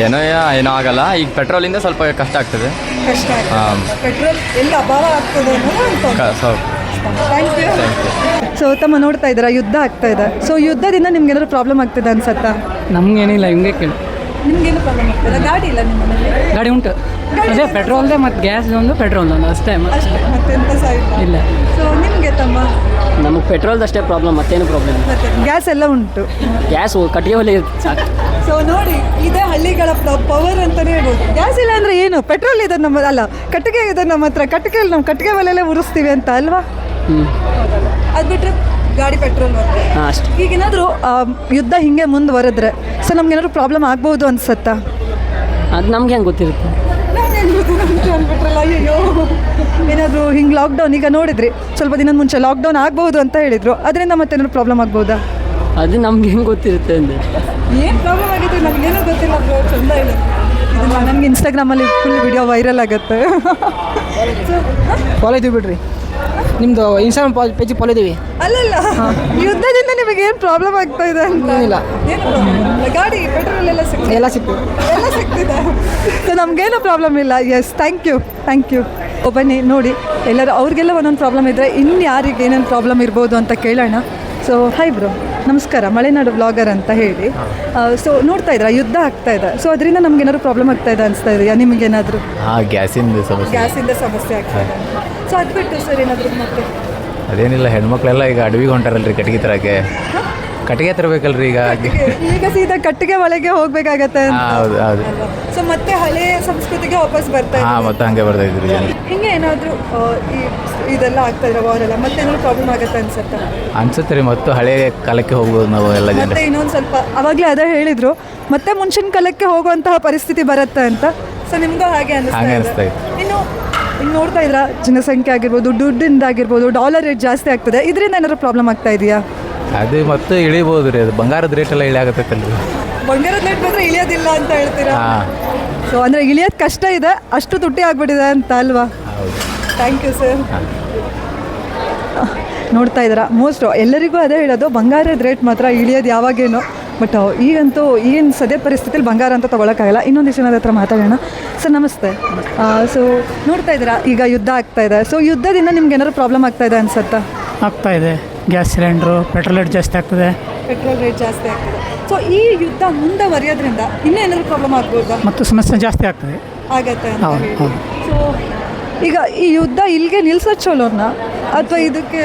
ಏನೋ ಆಗಲ್ಲ. ಈಗ ಪೆಟ್ರೋಲಿಂದ ಸ್ವಲ್ಪ ಕಷ್ಟ ಆಗ್ತದೆ. ಕಷ್ಟ ಪೆಟ್ರೋಲ್ ಎಲ್ಲ ಅಭಾವ ಆಗ್ತದೆ ಥ್ಯಾಂಕ್ ಯು. ಸೊ ತಮ್ಮ ನೋಡ್ತಾ ಇದ್ದೀರಾ ಯುದ್ಧ ಆಗ್ತಾ ಇದೆ, ಸೊ ಯುದ್ಧದಿಂದ ನಿಮ್ಗೆ ಏನಾದರೂ ಪ್ರಾಬ್ಲಮ್ ಆಗ್ತಿದೆ ಅನ್ಸತ್ತಾ? ನಮಗೇನಿಲ್ಲ, ಹಿಂಗೆ ಕೇಳಿ. ನಿಮ್ಗೇನು ಪ್ರಾಬ್ಲಮ್ ಆಗ್ತಿಲ್ಲ? ಗಾಡಿ ಇಲ್ಲ ನಿಮ್ಮ ಮನೇಲಿ? ಗಾಡಿ ಉಂಟು, ಅದೇ ಪೆಟ್ರೋಲ್ದೇ ಮತ್ತು ಗ್ಯಾಸ್ ಒಂದು ಪೆಟ್ರೋಲ್ ಒಂದು ಅಷ್ಟೇ ಮತ್ತೆಂತ ಸಹ ಇಲ್ಲ. ಸೊ ನಿಮಗೆ ತಮ್ಮ? ನಮಗೆ ಪೆಟ್ರೋಲ್ದಷ್ಟೇ ಪ್ರಾಬ್ಲಮ್, ಮತ್ತೇನು ಪ್ರಾಬ್ಲಮ್. ಮತ್ತೆ ಗ್ಯಾಸ್ ಎಲ್ಲ ಉಂಟು, ಗ್ಯಾಸ್ ಕಟ್ಟಿಗೆ ಒಲೆ ಸಾಕು. ಸೊ ನೋಡಿ, ಇದೇ ಹಳ್ಳಿಗಳ ಪವರ್ ಅಂತಲೇ ಹೇಳ್ಬೋದು. ಗ್ಯಾಸ್ ಇಲ್ಲ ಅಂದರೆ ಏನು, ಪೆಟ್ರೋಲ್ ಇದೆ ನಮ್ಮ ಅಲ್ಲ, ಕಟ್ಟಿಗೆ ಇದೆ ನಮ್ಮ ಹತ್ರ, ಕಟ್ಟಿಗೆಯಲ್ಲಿ ನಾವು ಕಟ್ಟಿಗೆ ಒಲೆಯಲ್ಲೇ ಉರಿಸ್ತೀವಿ ಅಂತ ಅಲ್ವಾ? ಅದು ಬಿಟ್ಟರೆ ಗಾಡಿ ಪೆಟ್ರೋಲ್ ಬರುತ್ತೆ ಅಷ್ಟೇ. ಈಗೇನಾದರೂ ಯುದ್ಧ ಹಿಂಗೆ ಮುಂದುವರೆದ್ರೆ ಸೊ ನಮ್ಗೇನಾದ್ರು ಪ್ರಾಬ್ಲಮ್ ಆಗ್ಬೋದು ಅನ್ಸತ್ತಾ? ಅದು ನಮ್ಗೆ ಹೆಂಗೆ ಗೊತ್ತಿರುತ್ತೆ? ಅಂದ್ಬಿಟ್ರಲ್ಲ, ಅಯ್ಯೋ. ಏನಾದರೂ ಹಿಂಗೆ ಲಾಕ್ಡೌನ್ ಈಗ ನೋಡಿದ್ರಿ, ಸ್ವಲ್ಪ ದಿನದ ಮುಂಚೆ ಲಾಕ್ಡೌನ್ ಆಗ್ಬೋದು ಅಂತ ಹೇಳಿದರು, ಅದರಿಂದ ಮತ್ತೇನಾದ್ರು ಪ್ರಾಬ್ಲಮ್ ಆಗ್ಬೋದಾ? ಅದು ನಮ್ಗೆ ಹೆಂಗೆ ಗೊತ್ತಿರುತ್ತೆ ಅಂದರೆ ಏನು ಪ್ರಾಬ್ಲಮ್ ಆಗಿತ್ತು ನಮಗೇನೂ ಗೊತ್ತಿಲ್ಲ ಬ್ರೋ, ಚಂದ ಇದೆ. ನಮಗೆ ಇನ್ಸ್ಟಾಗ್ರಾಮಲ್ಲಿ ಫುಲ್ ವಿಡಿಯೋ ವೈರಲ್ ಆಗುತ್ತೆ. ಫಾಲೋ ಇದ್ದೀವಿ ಬಿಡ್ರಿ, ನಿಮ್ಮದು ಇನ್ಸ್ಟಾಗ್ರಾಮ್ ಪೇಜಿಗೆ ಫಾಲೋ ಇದ್ದೀವಿ. ಅಲ್ಲಲ್ಲ, ಯುದ್ಧದಿಂದ ನಿಮಗೆ ಏನು ಪ್ರಾಬ್ಲಮ್ ಆಗ್ತಾ ಇದೆ ಅಂತ? ಏನಿಲ್ಲ, ಗಾಡಿ ಪೆಟ್ರೋಲ್ ಎಲ್ಲ ಸಿಗ್ತದೆ, ಎಲ್ಲ ಸಿಗ್ತಿದೆ. ಸೊ ನಮಗೇನು ಪ್ರಾಬ್ಲಮ್ ಇಲ್ಲ. Yes, thank you. ಬನ್ನಿ ನೋಡಿ, ಎಲ್ಲರೂ ಅವ್ರಿಗೆಲ್ಲ ಒಂದೊಂದು ಪ್ರಾಬ್ಲಮ್ ಇದ್ದರೆ ಇನ್ನು ಯಾರಿಗೆ ಏನೇನು ಪ್ರಾಬ್ಲಮ್ ಇರ್ಬೋದು ಅಂತ ಕೇಳೋಣ. ಸೊ ಹಾಯ್ ಬ್ರೋ, ನಮಸ್ಕಾರ. ಮಲೆನಾಡು ಬ್ಲಾಗರ್ ಅಂತ ಹೇಳಿ. ಸೊ ನೋಡ್ತಾ ಇದ್ದೀರಾ ಯುದ್ಧ ಆಗ್ತಾ ಇದೆ, ಸೊ ಅದರಿಂದ ನಮ್ಗೆ ಏನಾದ್ರು ಪ್ರಾಬ್ಲಮ್ ಆಗ್ತಾ ಇದೆ ಅನಿಸ್ತಾ ಇದೆಯಾ ನಿಮಗೇನಾದರೂ? ಗ್ಯಾಸಿಂದ ಸಮಸ್ಯೆ ಆಗ್ತಾ ಇದೆ. ಸೊ ಅದು ಬಿಟ್ಟು ಸರ್ ಏನಾದರೂ ಮತ್ತೆ? ಅದೇನಿಲ್ಲ, ಹೆಣ್ಮಕ್ಳೆಲ್ಲ ಈಗ ಅಡವಿಗೆ ಹೊಂಟಾರಲ್ರಿ ಕಟ್ಟಿಗೆ ತರಕ್ಕೆ, ಕಟ್ಟಿಗೆ ತರಬೇಕಲ್ರಿ ಈಗ ಸೀದಾ ಕಟ್ಟಿಗೆ ಒಳಗೆ ಹೋಗ್ಬೇಕಾಗತ್ತೆ ಅಂತ. ಹೌದು. ಸೊ ಮತ್ತೆ ಹಳೆ ಸಂಸ್ಕೃತಿಗೆ ವಾಪಸ್ ಬರ್ತಾ ಇದೆ. ಮತ್ತೆ ಹಂಗೆ ಬರ್ತಾ ಇದ್ರಿ ಜನ. ಹಿಂಗೆ ಏನಾದರೂ ಇದೆಲ್ಲ ಆಗ್ತಾ ಇದ್ರೆ ವಾರೆಲ್ಲ ಮತ್ತೆ ಏನಾದ್ರು ಪ್ರಾಬ್ಲಮ್ ಆಗುತ್ತೆ ಅನ್ಸುತ್ತೆ ರೀ, ಮತ್ತು ಹಳೆ ಕಾಲಕ್ಕೆ ಹೋಗ್ಬೋದು ನಾವು ಎಲ್ಲ ಜನ. ಮತ್ತೆ ಇನ್ನೊಂದು ಸ್ವಲ್ಪ ಅವಾಗಲೇ ಅದೇ ಹೇಳಿದ್ರು, ಮತ್ತೆ ಮುಂಚಿನ ಕಾಲಕ್ಕೆ ಹೋಗುವಂತಹ ಪರಿಸ್ಥಿತಿ ಬರುತ್ತೆ ಅಂತ. ಸೊ ನಿಮಗೂ ಹಾಗೆ ಅನಿಸ್ತಾ ಇದೆ. ಇನ್ನು ನೋಡ್ತಾ ಇದ್ರ ಜನಸಂಖ್ಯೆ ಆಗಿರ್ಬೋದು, ದುಡ್ಡಿಂದ ಆಗಿರ್ಬೋದು, ಡಾಲರ್ ರೇಟ್ ಜಾಸ್ತಿ ಆಗ್ತದೆ, ಇದರಿಂದ ಏನಾದ್ರು ಪ್ರಾಬ್ಲಮ್ ಆಗ್ತಾ ಇದೆಯಾ? ಅದು ಮತ್ತೆ ಇಳಿಬೋದು ರೀ, ಅದು ಬಂಗಾರದ ರೇಟ್ ಎಲ್ಲ ಇಳಿ ಆಗತ್ತಲ್ರಿ. ಬಂಗಾರದ ರೇಟ್ ಮಾತ್ರ ಇಳಿಯೋದಿಲ್ಲ ಅಂತ ಹೇಳ್ತೀರಾ? ಸೊ ಅಂದರೆ ಇಳಿಯೋದು ಕಷ್ಟ ಇದೆ, ಅಷ್ಟು ತುಟ್ಟಿ ಆಗ್ಬಿಟ್ಟಿದೆ ಅಂತ ಅಲ್ವಾ? Thank you sir. ನೋಡ್ತಾ ಇದ್ದೀರಾ, ಮೋಸ್ಟ್ ಎಲ್ಲರಿಗೂ ಅದೇ ಹೇಳೋದು, ಬಂಗಾರದ ರೇಟ್ ಮಾತ್ರ ಇಳಿಯೋದು ಯಾವಾಗೇನೋ. ಬಟ್ ಈಗಂತೂ ಈಗಿನ ಸದ್ಯ ಪರಿಸ್ಥಿತಿಲಿ ಬಂಗಾರ ಅಂತ ತೊಗೊಳಕ್ಕಾಗಲ್ಲ. ಇನ್ನೊಂದಿಷ್ಟು ಜನದ ಹತ್ರ ಮಾತಾಡೋಣ. ಸರ್ ನಮಸ್ತೆ. ಸೊ ನೋಡ್ತಾ ಇದ್ದೀರಾ ಈಗ ಯುದ್ಧ ಆಗ್ತಾ ಇದೆ, ಸೊ ಯುದ್ಧದಿಂದ ನಿಮ್ಗೆ ಏನಾದ್ರು ಪ್ರಾಬ್ಲಮ್ ಆಗ್ತಾ ಇದೆ ಅನ್ಸುತ್ತಾ? ಆಗ್ತಾ ಇದೆ. ಗ್ಯಾಸ್ ಸಿಲಿಂಡ್ರು, ಪೆಟ್ರೋಲ್ ರೇಟ್ ಜಾಸ್ತಿ ಆಗ್ತದೆ. ಸೊ ಈ ಯುದ್ಧ ಮುಂದುವರಿಯೋದ್ರಿಂದ ಇನ್ನೂ ಏನಾದ್ರು ಪ್ರಾಬ್ಲಮ್ ಆಗ್ಬೋದಾ? ಮತ್ತು ಸಮಸ್ಯೆ ಜಾಸ್ತಿ ಆಗ್ತದೆ. ಆಗತ್ತೆ ಅಂತ ಹೇಳಿ. ಸೊ ಈಗ ಈ ಯುದ್ಧ ಇಲ್ಲಿಗೆ ನಿಲ್ಸೋದು ಚಲೋನ ಅಥವಾ ಇದಕ್ಕೆ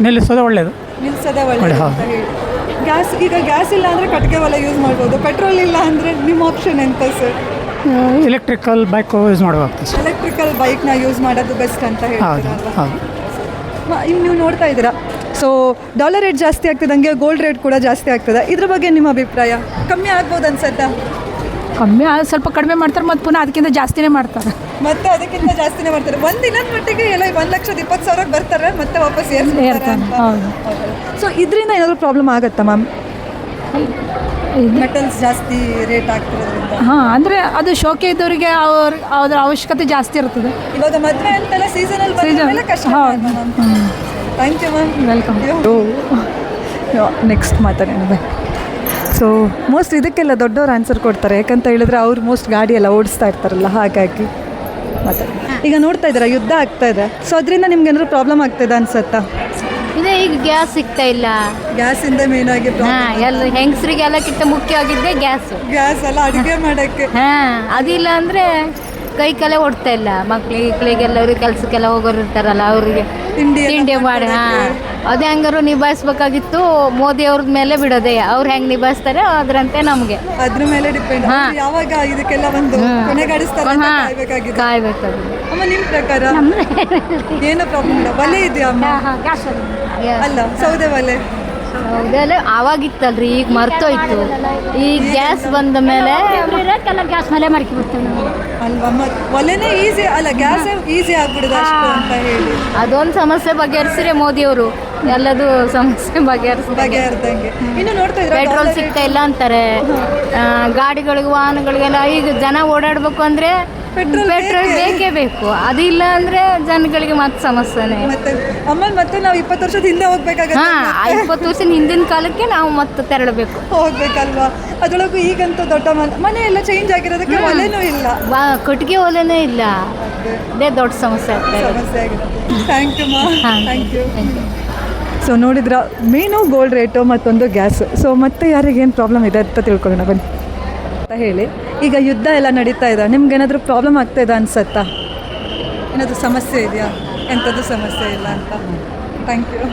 ನಿಲ್ಲಿಸೋದು ಒಳ್ಳೆಯದು? ನಿಲ್ಸೋದೇ ಒಳ್ಳೆಯದು ಅಂತ ಹೇಳಿ. ಗ್ಯಾಸ್ ಇಲ್ಲ ಅಂದರೆ ಕಟ್ಟಿಗೆ ಒಲೆ ಯೂಸ್ ಮಾಡ್ಬೋದು, ಪೆಟ್ರೋಲ್ ಇಲ್ಲ ಅಂದರೆ ನಿಮ್ಮ ಆಪ್ಷನ್ ಎಂತ ಸರ್? ಎಲೆಕ್ಟ್ರಿಕಲ್ ಬೈಕ್ ಯೂಸ್ ಮಾಡಬೇಕಾಗ್ತದೆ. ಎಲೆಕ್ಟ್ರಿಕಲ್ ಬೈಕ್ನ ಯೂಸ್ ಮಾಡೋದು ಬೆಸ್ಟ್ ಅಂತ ಹೇಳ್ತೀರಾ? ಹೌದು. ಇನ್ನು ನೀವು ನೋಡ್ತಾ ಇದ್ದೀರಾ, ಸೊ ಡಾಲರ್ ರೇಟ್ ಜಾಸ್ತಿ ಆಗ್ತಿದ್ದಂಗೆ ಗೋಲ್ಡ್ ರೇಟ್ ಕೂಡ ಜಾಸ್ತಿ ಆಗ್ತದೆ, ಇದ್ರ ಬಗ್ಗೆ ನಿಮ್ಮ ಅಭಿಪ್ರಾಯ? ಕಮ್ಮಿ ಆಗ್ಬೋದು ಅನ್ಸತ್ತಾ? ಸ್ವಲ್ಪ ಕಡಿಮೆ ಮಾಡ್ತಾರೆ, ಮತ್ತು ಪುನಃ ಅದಕ್ಕಿಂತ ಜಾಸ್ತಿನೇ ಮಾಡ್ತಾರೆ. ಮತ್ತೆ ಅದಕ್ಕಿಂತ ಜಾಸ್ತಿನೇ ಮಾಡ್ತಾರೆ. ಒಂದಿನದ ಮಟ್ಟಿಗೆ ಎಲ್ಲ 1,20,000 ಬರ್ತಾರೆ, ಮತ್ತೆ ವಾಪಸ್ ಏರ್ತಾರೆ ಅಂತ. ಸೊ ಇದರಿಂದ ಏನಾದರೂ ಪ್ರಾಬ್ಲಮ್ ಆಗುತ್ತಾ ಮ್ಯಾಮ್? ಮೆಟಲ್ಸ್ ಜಾಸ್ತಿ ರೇಟ್ ಆಗ್ತಿರೋದ್ರಿಂದ? ಅಂದರೆ ಅದು ಶೋಕೆ ಇದ್ದವರಿಗೆ ಅದರ ಅವಶ್ಯಕತೆ ಜಾಸ್ತಿ ಇರ್ತದೆ. ಇವಾಗ ಮದುವೆ ಅಂತೆಲ್ಲ ಸೀಸನಲ್ ಕಷ್ಟ. Thank you ma'am. Welcome. Next ಮಾತಾಡೋಣ. ಸೊ ಮೋಸ್ಟ್ ಇದಕ್ಕೆಲ್ಲ ದೊಡ್ಡವ್ರು ಆನ್ಸರ್ ಕೊಡ್ತಾರೆ, ಯಾಕಂತ ಹೇಳಿದ್ರೆ ಅವ್ರು ಮೋಸ್ಟ್ ಗಾಡಿ ಎಲ್ಲ ಓಡಿಸ್ತಾ ಇರ್ತಾರಲ್ಲ, ಹಾಗಾಗಿ ಮತ್ತೆ ಈಗ ನೋಡ್ತಾ ಇದ್ದೀರಾ ಯುದ್ಧ ಆಗ್ತಾ ಇದೆ, ಸೊ ಅದರಿಂದ ನಿಮ್ಗೆ ಏನಾದ್ರು ಪ್ರಾಬ್ಲಮ್ ಆಗ್ತಿದೆ ಅನ್ಸತ್ತಾ? ಇದೇ ಈಗ ಗ್ಯಾಸ್ ಸಿಗ್ತಾ ಇಲ್ಲ. ಗ್ಯಾಸಿಂದ ಮೇನ್ ಆಗಿ ಎಲ್ಲ ಹೆಂಗಸರಿಗೆಲ್ಲ ಕಿಂತ ಮುಖ್ಯವಾಗಿದ್ದೆ ಗ್ಯಾಸು. ಗ್ಯಾಸ್ ಎಲ್ಲ ಅಡುಗೆ ಮಾಡೋಕ್ಕೆ. ಅದಿಲ್ಲ ಅಂದರೆ ಕೈ ಕಾಲೇ ಓಡ್ತಾ ಇಲ್ಲ. ಮಕ್ಳಿಗೆಲ್ಲರಿಗೆ ಕೆಲ್ಸಕ್ಕೆಲ್ಲ ಹೋಗೋರು ಇರ್ತಾರಲ್ಲ ಅವರಿಗೆ ತಿಂಡಿ ಮಾಡಿ ಅದೇ ಹೆಂಗಾರು ನಿಭಾಯಿಸ್ಬೇಕಾಗಿತ್ತು. ಮೋದಿ ಅವ್ರ ಮೇಲೆ ಬಿಡೋದೆ, ಅವ್ರು ಹೆಂಗೆ ನಿಭಾಯಿಸ್ತಾರೆ ಅದರಂತೆ ನಮಗೆ ಅದ್ರ ಮೇಲೆ ಡಿಪೆಂಡ್. ಯಾವಾಗ ಇದಕ್ಕೆಲ್ಲ ಒಂದು ಕೊನೆಗಾಡಿಸ್ತಾರೆ ಕಾಯ್ಬೇಕಾಗಿದೆ. ಅಮ್ಮ ನಿಮ್ಮ ಪ್ರಕಾರ ಏನೋ ಪ್ರಾಬ್ಲಮ್ ಇಲ್ಲ? ಒಲೆ ಇದೆಯಾ ಅಮ್ಮ? ಅಲ್ಲ, ಸೌದೆ ಒಲೆ. ಹೌದಲ್ಲ, ಆವಾಗಿತ್ತಲ್ರಿ, ಈಗ ಮರ್ತೋಯ್ತು. ಈಗ ಗ್ಯಾಸ್ ಬಂದ ಮೇಲೆ ಗ್ಯಾಸ್ ಮೇಲೆ ಮರ್ಕಿಬಿಡ್ತೇವೆ ನಾವು ಅಲ್ವಾ? ಒಲೆನೇ ಈಸಿ ಅಲ್ಲ, ಗ್ಯಾಸ್ ಈಸಿ ಆಗ್ಬಿಡುದು ಅಷ್ಟು ಅಂತ ಹೇಳಿ ಅದೊಂದು ಸಮಸ್ಯೆ ಬಗೆಹರಿಸಿದ್ರೆ ಮೋದಿಯವರು ಎಲ್ಲದೂ ಸಮಸ್ಯೆ ಬಗೆಹರಿದಂಗೆ. ಇನ್ನು ನೋಡ್ತಾ ಇದ್ರೆ ಪೆಟ್ರೋಲ್ ಸಿಗ್ತಾ ಇಲ್ಲ ಅಂತಾರೆ. ಗಾಡಿಗಳಿಗೆ ವಾಹನಗಳಿಗೆಲ್ಲ ಈಗ ಜನ ಓಡಾಡಬೇಕು ಅಂದರೆ ಪೆಟ್ರೋಲ್ ಬೇಕೇ ಬೇಕು. ಅದಿಲ್ಲ ಅಂದರೆ ಜನಗಳಿಗೆ ಮತ್ತೆ ಸಮಸ್ಯೆನೇ. ಆಮೇಲೆ ಮತ್ತೆ ನಾವು 20 ವರ್ಷದ ಹಿಂದೆ ಹೋಗ್ಬೇಕಾಗುತ್ತೆ. 20 ವರ್ಷದ ಹಿಂದಿನ ಕಾಲಕ್ಕೆ ನಾವು ಮತ್ತೆ ತೆರಳಬೇಕು, ಹೋಗ್ಬೇಕಲ್ವಾ? ಅದರೊಳಗೂ ಈಗಂತೂ ದೊಡ್ಡ ಮನೆ ಎಲ್ಲ ಚೇಂಜ್ ಆಗಿರೋದಕ್ಕೆ ಒಲೆನೂ ಇಲ್ಲ, ಕಟ್ಟಿಗೆ ಒಲೆನೇ ಇಲ್ಲ. ಅದೇ ದೊಡ್ಡ ಸಮಸ್ಯೆ ಆಗಿದೆ. ಥ್ಯಾಂಕ್ ಯು ಮಾ, ಥ್ಯಾಂಕ್ ಯು. ಸೊ ನೋಡಿದ್ರ ಮೇನು ಗೋಲ್ಡ್ ರೇಟು ಮತ್ತೊಂದು ಗ್ಯಾಸ್. ಸೊ ಮತ್ತೆ ಯಾರಿಗೇನು ಪ್ರಾಬ್ಲಮ್ ಇದೆ ಅಂತ ತಿಳ್ಕೊಳ್ಳೋಣ ಬನ್ನಿ ಅಂತ ಹೇಳಿ. ಈಗ ಯುದ್ಧ ಎಲ್ಲ ನಡೀತಾ ಇದೆ, ನಿಮ್ಗೆ ಏನಾದರೂ ಪ್ರಾಬ್ಲಮ್ ಆಗ್ತಾ ಇದೆ ಅನ್ಸತ್ತಾ? ಏನಾದರೂ ಸಮಸ್ಯೆ ಇದೆಯಾ? ಎಂಥದ್ದು ಸಮಸ್ಯೆ ಇಲ್ಲ ಅಂತ. Thank you.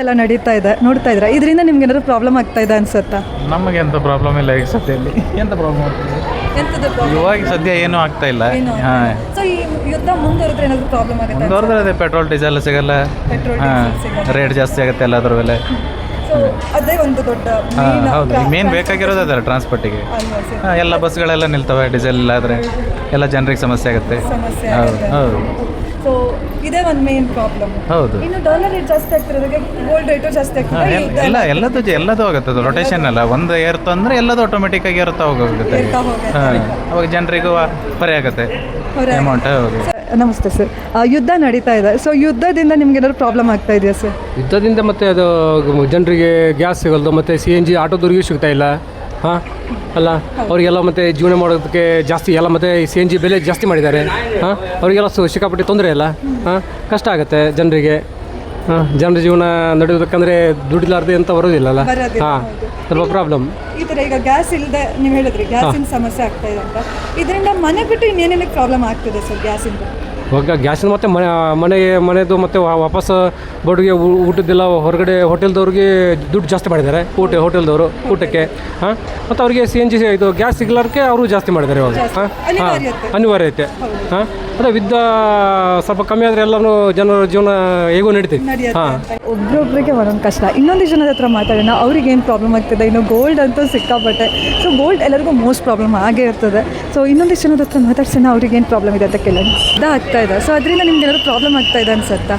ಎಲ್ಲ ನಡೀತಾ ಇದೆ, ನೋಡ್ತಾ ಇದ್ದೀರಾ, ಇದರಿಂದ ನಿಮ್ಗೆ ಏನಾದರೂ ಪ್ರಾಬ್ಲಮ್ ಆಗ್ತಾ ಇದೆ ಅನ್ಸತ್ತಾ? ನಮಗೆ ಎಂಥ ಪ್ರಾಬ್ಲಮ್ ಇಲ್ಲ ಈಗ ಸದ್ಯದಲ್ಲಿ. ಎಂಥ ಪ್ರಾಬ್ಲಮ್ ಆಗ್ತದೆ ಎಂಥದ್ದು ಪ್ರಾಬ್ಲಮ್? ಇವಾಗ ಸದ್ಯ ಏನೂ ಆಗ್ತಾ ಇಲ್ಲ. ಹಾಂ, ಸೊ ಈ ಯುದ್ಧ ಮುಂದುವರೆದ್ರೆ ಏನಾದರೂ ಪ್ರಾಬ್ಲಮ್ ಆಗುತ್ತೆ? ಮುಂದುವರೆದ್ರೆ ಅದೇ ಪೆಟ್ರೋಲ್ ಡೀಸೆಲ್ ಸಿಗಲ್ಲ. ಹಾಂ, ರೇಟ್ ಜಾಸ್ತಿ ಆಗುತ್ತೆ ಎಲ್ಲದ್ರ ಬೆಲೆ. ಸೊ ಅದೇ ಒಂದು ದೊಡ್ಡ ಹೌದು, ಈಗ ಮೇನ್ ಬೇಕಾಗಿರೋದು ಅದಲ್ಲ ಟ್ರಾನ್ಸ್ಪೋರ್ಟಿಗೆ. ಎಲ್ಲ ಬಸ್ಗಳೆಲ್ಲ ನಿಲ್ತವೆ, ಡೀಸೆಲ್ ಇಲ್ಲ ಆದರೆ ಎಲ್ಲ ಜನರಿಗೆ ಸಮಸ್ಯೆ ಆಗುತ್ತೆ. ಹೌದು ಹೌದು. ಸೊ ಇದೇ ಒಂದು ಮೇನ್ ಪ್ರಾಬ್ಲಮ್. ಹೌದು. ಇನ್ನು ಡಾಲರ್ ರೇಟ್ ಜಾಸ್ತಿ ಆಗ್ತಿರೋದಕ್ಕೆ ಗೋಲ್ಡ್ ರೇಟು ಜಾಸ್ತಿ ಆಗ್ತದೆ. ಎಲ್ಲದೂ ಆಗುತ್ತೆ, ಅದು ರೊಟೇಷನ್ ಅಲ್ಲ. ಒಂದು ಏರ್ತು ಅಂದರೆ ಎಲ್ಲದು ಆಟೋಮೆಟಿಕ್ಕಾಗಿ ಏರ್ತಾ ಹೋಗುತ್ತೆ. ಹಾಂ, ಅವಾಗ ಜನರಿಗೂ ಪರಿ ಆಗುತ್ತೆ ಅಮೌಂಟ್. ಹೌದು. ನಮಸ್ತೆ ಸರ್, ಯುದ್ಧ ನಡೀತಾ ಇದೆ, ಸೊ ಯುದ್ಧದಿಂದ ನಿಮ್ಗೆ ಏನಾದ್ರು ಪ್ರಾಬ್ಲಮ್ ಆಗ್ತಾ ಇದೆಯಾ ಸರ್? ಯುದ್ಧದಿಂದ ಮತ್ತು ಅದು ಜನರಿಗೆ ಗ್ಯಾಸ್ ಸಿಗಲ್ದು, ಮತ್ತು CNG ಆಟೋದವ್ರಿಗೂ ಸಿಗ್ತಾ ಇಲ್ಲ. ಹಾಂ, ಅಲ್ಲ ಅವರಿಗೆಲ್ಲ ಮತ್ತು ಜೀವನ ಮಾಡೋದಕ್ಕೆ ಜಾಸ್ತಿ ಎಲ್ಲ ಮತ್ತು CNG ಬೆಲೆ ಜಾಸ್ತಿ ಮಾಡಿದ್ದಾರೆ. ಹಾಂ, ಅವರಿಗೆಲ್ಲ ಸಿಕ್ಕಾಪಟ್ಟೆ ತೊಂದರೆ ಇಲ್ಲ. ಹಾಂ, ಕಷ್ಟ ಆಗುತ್ತೆ ಜನರಿಗೆ. ಹಾಂ, ಜನರ ಜೀವನ ನಡೆಯೋದಕ್ಕಂದರೆ ದುಡ್ಡಿಲಾರ್ದೆ ಅಂತ ಬರೋದಿಲ್ಲಲ್ಲ. ಹಾಂ, ಸ್ವಲ್ಪ ಪ್ರಾಬ್ಲಮ್. ಈ ಥರ ಈಗ ಗ್ಯಾಸ್ ಇಲ್ಲದೆ ನೀವು ಹೇಳಿದ್ರಿ ಗ್ಯಾಸಿನ ಸಮಸ್ಯೆ ಆಗ್ತಾ ಇದೆ ಅಂತ, ಇದರಿಂದ ಮನೆ ಬಿಟ್ಟು ಇನ್ನೇನೇನಕ್ಕೆ ಪ್ರಾಬ್ಲಮ್ ಆಗ್ತಿದೆ ಸರ್ ಗ್ಯಾಸಿಂದ? ಇವಾಗ ಗ್ಯಾಸಿನ ಮತ್ತು ಮನೆದು ಮತ್ತು ವಾಪಸ್ ಬಡ್ಗೆ ಊಟದ್ದೆಲ್ಲ ಹೊರಗಡೆ ಹೋಟೆಲ್ದವ್ರಿಗೆ ದುಡ್ಡು ಜಾಸ್ತಿ ಮಾಡಿದ್ದಾರೆ. ಹೋಟೆಲ್ದವರು ಊಟಕ್ಕೆ. ಹಾಂ, ಮತ್ತು ಅವ್ರಿಗೆ CNG ಇದು ಗ್ಯಾಸ್ ಸಿಗ್ಲಾರಕ್ಕೆ ಅವರು ಜಾಸ್ತಿ ಮಾಡಿದ್ದಾರೆ ಇವಾಗ. ಹಾಂ, ಅನಿವಾರ್ಯತೆ. ಹಾಂ, ಅದೇ ವಿದ್ದ ಸ್ವಲ್ಪ ಕಮ್ಮಿ ಆದರೆ ಎಲ್ಲನೂ ಜನರ ಜೀವನ ಹೇಗೂ ನಡೀತೈತೆ. ಹಾಂ, ಒಬ್ರೊಬ್ರಿಗೆ ಒಂದೊಂದು ಕಷ್ಟ. ಇನ್ನೊಂದು ಜನದ ಹತ್ರ ಮಾತಾಡೋಣ, ಅವ್ರಿಗೆ ಏನು ಪ್ರಾಬ್ಲಮ್ ಆಗ್ತಿದೆ. ಇನ್ನು ಗೋಲ್ಡ್ ಅಂತೂ ಸಿಕ್ಕಾಪಟ್ಟೆ. ಸೊ ಗೋಲ್ಡ್ ಎಲ್ಲರಿಗೂ ಮೋಸ್ಟ್ ಪ್ರಾಬ್ಲಮ್ ಆಗೇ ಇರ್ತದೆ. ಸೊ ಇನ್ನೊಂದಿಷ್ಟು ಜನದ ಹತ್ರ ಮಾತಾಡ್ಸೋಣ, ಅವ್ರಿಗೆ ಏನು ಪ್ರಾಬ್ಲಮ್ ಇದೆ ಅಂತ ಕೇಳೋಣ. ಯುದ್ಧ ಆಗ್ತಾ ಇದೆ, ಸೊ ಅದರಿಂದ ನಿಮ್ಗೆ ಏನಾದ್ರು ಪ್ರಾಬ್ಲಮ್ ಆಗ್ತಾ ಇದೆ ಅನ್ಸತ್ತಾ?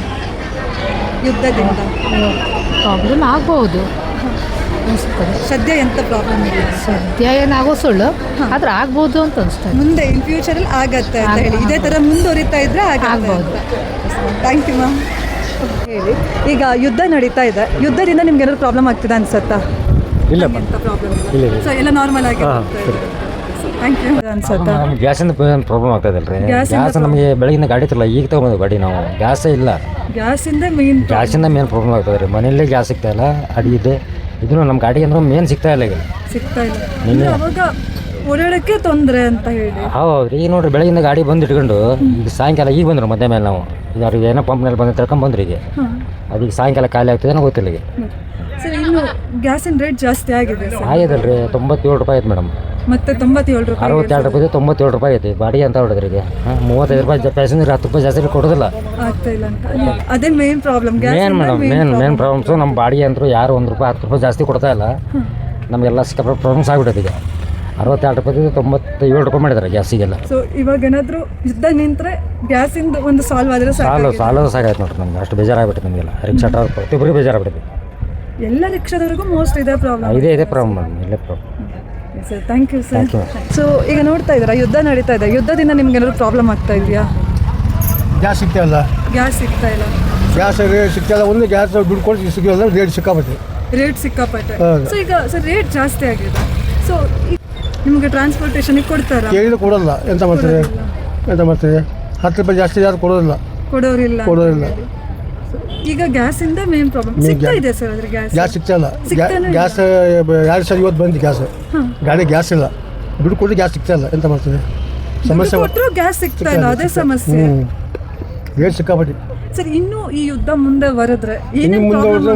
ಯುದ್ಧದಿಂದ ಪ್ರಾಬ್ಲಮ್ ಆಗ್ಬೋದು ಸದ್ಯ ಎಂಥ ಪ್ರಾಬ್ಲಮ್ ಇಲ್ಲ, ಸದ್ಯ ಏನಾಗೋ ಸುಳ್ಳು, ಆದ್ರೆ ಆಗ್ಬೋದು ಅಂತ ಅನಿಸ್ತದೆ. ಮುಂದೆ ಇನ್ ಫ್ಯೂಚರಲ್ಲಿ ಆಗತ್ತೆ ಅಂತ ಹೇಳಿ, ಇದೇ ಥರ ಮುಂದುವರಿತಾ ಇದ್ರೆ ಆಗ್ಬೋದು. Thank you ma'am. ಹೇಳಿ, ಈಗ ಯುದ್ಧ ನಡೀತಾ ಇದೆ, ಯುದ್ಧದಿಂದ ನಿಮ್ಗೆ ಏನಾದ್ರು ಪ್ರಾಬ್ಲಮ್ ಆಗ್ತಿದೆ ಅನ್ಸತ್ತಾ? ಇಲ್ಲ, ಪ್ರಾಬ್ಲಮ್ ಇಲ್ಲ, ಸೊ ಎಲ್ಲ ನಾರ್ಮಲ್ ಆಗಿ ಥ್ಯಾಂಕ್ ಯು ಅನ್ಸತ್ತಾ? ಗ್ಯಾಸಿಂದ ಪ್ರಾಬ್ಲಮ್ ಆಗ್ತದಲ್ಲ ರೀ. ಗ್ಯಾಸ್ ನಮಗೆ ಬೆಳಗಿನ ಗಾಡಿ ಇತ್ತಲ್ಲ, ಈಗ ತೊಗೊಂಡು ಗಾಡಿ ನಾವು ಗ್ಯಾಸೇ ಇಲ್ಲ. ಗ್ಯಾಸಿಂದ ಮೇನ್ ಪ್ರಾಬ್ಲಮ್ ಆಗ್ತದೆ ರೀ. ಮನೆಯಲ್ಲೇ ಗ್ಯಾಸ್ ಸಿಗ್ತಾ ಇಲ್ಲ, ಅಡಿಗೆ ಇದನ್ನು ನಮ್ಮ ಗಾಡಿ ಅಂದ್ರೆ ಮೇನ್ ಸಿಗ್ತಾ ಇಲ್ಲ. ಈಗ ಸಿಗ್ತಾ ಇಲ್ಲ, ಅವಾಗ ಓಡಾಡೋಕ್ಕೆ ತೊಂದರೆ ಅಂತ ಹೇಳಿ. ಹೌದು, ಈಗ ನೋಡ್ರಿ ಬೆಳಗಿನ ಗಾಡಿ ಬಂದು ಇಟ್ಕೊಂಡು ಈಗ ಸಾಯಂಕಾಲ ಈಗ ಬಂದ್ರು ಮಧ್ಯ ಮೇಲೆ ನಾವು ಈಗ ಅವ್ರಿಗೆ ಏನೋ ಪಂಪ್ನಲ್ಲಿ ಬಂದು ತಿಳ್ಕೊಂಡು ಬಂದ್ರಿ. ಈಗ ಅದೀಗ ಸಾಯಂಕಾಲ ಖಾಲಿ ಆಗ್ತದೆ ಏನೋ ಗೊತ್ತಿಲ್ಲ. ಈಗ ಸರ್ ಇನ್ನು ಗ್ಯಾಸಿನ ರೇಟ್ ಜಾಸ್ತಿ ಆಗಿದೆ ಆಗಿದಲ್ರಿ. 97 ರೂಪಾಯಿ ಆಯ್ತು ಮೇಡಮ್. ಮತ್ತೆ 97 ರೂಪಾಯಿ, 62 ರೂಪಾಯಿ 97 ರೂಪಾಯಿ ಐತಿ ಬಾಡಿಗೆ ಅಂತ ಹೊಡೆದ್ರಿ. ಈಗ 35 ರೂಪಾಯಿ ಪ್ಯಾಸೆಂಜರ್ 10 ರೂಪಾಯಿ ಜಾಸ್ತಿ ಕೊಡೋದಿಲ್ಲ. ಆಗ್ತಾ ಇಲ್ಲ ಅಂತ, ಅದೇ main problem. Main madam main problems ನಮ್ಮ ಬಾಡಿಗೆ ಅಂತೂ ಯಾರು 1 ರೂಪಾಯಿ 10 ರೂಪಾಯಿ ಜಾಸ್ತಿ ಕೊಡ್ತಾ ಇಲ್ಲ. ನಮಗೆಲ್ಲ ಸಿಕ್ಕಾಪಟ್ಟೆ ಪ್ರಾಬ್ಲಮ್ಸ್ ಆಗಿಬಿಟ್ಟೈತೆ. ಈಗ 62 ರೂಪಾಯಿ 97 ರೂಪಾಯಿ ಮಾಡಿದ್ದಾರೆ ಗ್ಯಾಸಿಗೆಲ್ಲ. ಸೊ ಇವಾಗ ಏನಾದರೂ ಯುದ್ಧ ನಿಂತರೆ ಗ್ಯಾಸಿಂದ ಒಂದು ಸಾಲ್ವ್ ಆದರೆ ಸಾಲ ಸಾಕಾಯ್ತು ನೋಡ್ರಿ ನಮ್ಗೆ. ಅಷ್ಟು ಬೇಜಾರಾಗ್ಬಿಟ್ಟು ನಮಗೆಲ್ಲ ರಿಕ್ಷಾ ಡ್ರೈವರ್ ಪ್ರತಿಯೊಬ್ಬರಿಗೆ ಬೇಜಾರಾಗ್ಬಿಟ್ಟೈತಿ. ಎಲ್ಲ ರಿಕ್ಷಾದವ್ರಿಗೂ ಮೋಸ್ಟ್ ಇದೇ ಪ್ರಾಬ್ಲಮ್. ಇದೇ ಪ್ರಾಬ್ಲಮ್ ಮೇಡಮ್, ಇಲ್ಲೇ problem. Sir thank you sir. So ಈಗ ನೋಡ್ತಾ ಇದ್ದೀರಾ ಯುದ್ಧ ನಡೀತಾ ಇದೆ, ಯುದ್ಧದಿಂದ ನಿಮ್ಗೆ ಏನಾದ್ರು ಪ್ರಾಬ್ಲಮ್ ಆಗ್ತಾ ಇದೆಯಾ? ಗ್ಯಾಸ್ ಸಿಗ್ತಾ ಇಲ್ಲ. ಗ್ಯಾಸ್ ಸಿಗ್ತಾ ಇಲ್ಲ, ಗ್ಯಾಸ್ ರೇಟ್ ಸಿಗ್ತಾ ಇಲ್ಲ. ಒಂದು ಗ್ಯಾಸ್ ದುಡ್ಡು ಕೊಟ್ಟು ಸಿಗೋಲ್ಲ, ರೇಟ್ ಸಿಕ್ಕಾಪಟ್ಟೆ. ಸೊ ಈಗ ಸರ್ ರೇಟ್ ಜಾಸ್ತಿ ಆಗಿದೆ, ಸೊ ನಿಮಗೆ ಟ್ರಾನ್ಸ್ಪೋರ್ಟೇಷನಿಗೆ ಕೊಡ್ತಾರಾ? ಕೇಳಿದ್ರೆ ಕೊಡಲ್ಲ, ಎಂತ ಮಾಡ್ತಾರೆ? ಎಂತ ಮಾಡ್ತೀವಿ 10 ರೂಪಾಯಿ ಜಾಸ್ತಿ ಯಾರು ಕೊಡೋದಿಲ್ಲ. ಈಗ ಗ್ಯಾಸಿಂದ ಮೇನ್ ಪ್ರಾಬ್ಲಮ್ ಸಿಗ್ತಾ ಇದೆ ಸರ್. ಅದ್ರ ಗ್ಯಾಸ್ ಸಿಗ್ತಾ ಇಲ್ಲ. ಗ್ಯಾಸ್ 2 ಸರಿ ಇವತ್ತು ಬಂದು ಗ್ಯಾಸ್ ಗಾಡಿ ಗ್ಯಾಸ್ ಇಲ್ಲ. ದುಡ್ಡು ಕೊಟ್ಟು ಗ್ಯಾಸ್ ಸಿಗ್ತಾ ಇಲ್ಲ. ಎಂತ ಮಾಡ್ತೀವಿ? ಸಮಸ್ಯೆ ಗ್ಯಾಸ್ ಸಿಗ್ತಾ ಇಲ್ಲ, ಅದೇ ಸಮಸ್ಯೆ. ರೇಟ್ ಸಿಕ್ಕಾಪಟ್ಟಿ ಸರ್. ಇನ್ನು ಈ ಯುದ್ಧ ಮುಂದೆ ಬರೆದ್ರೆ ಇನ್ನು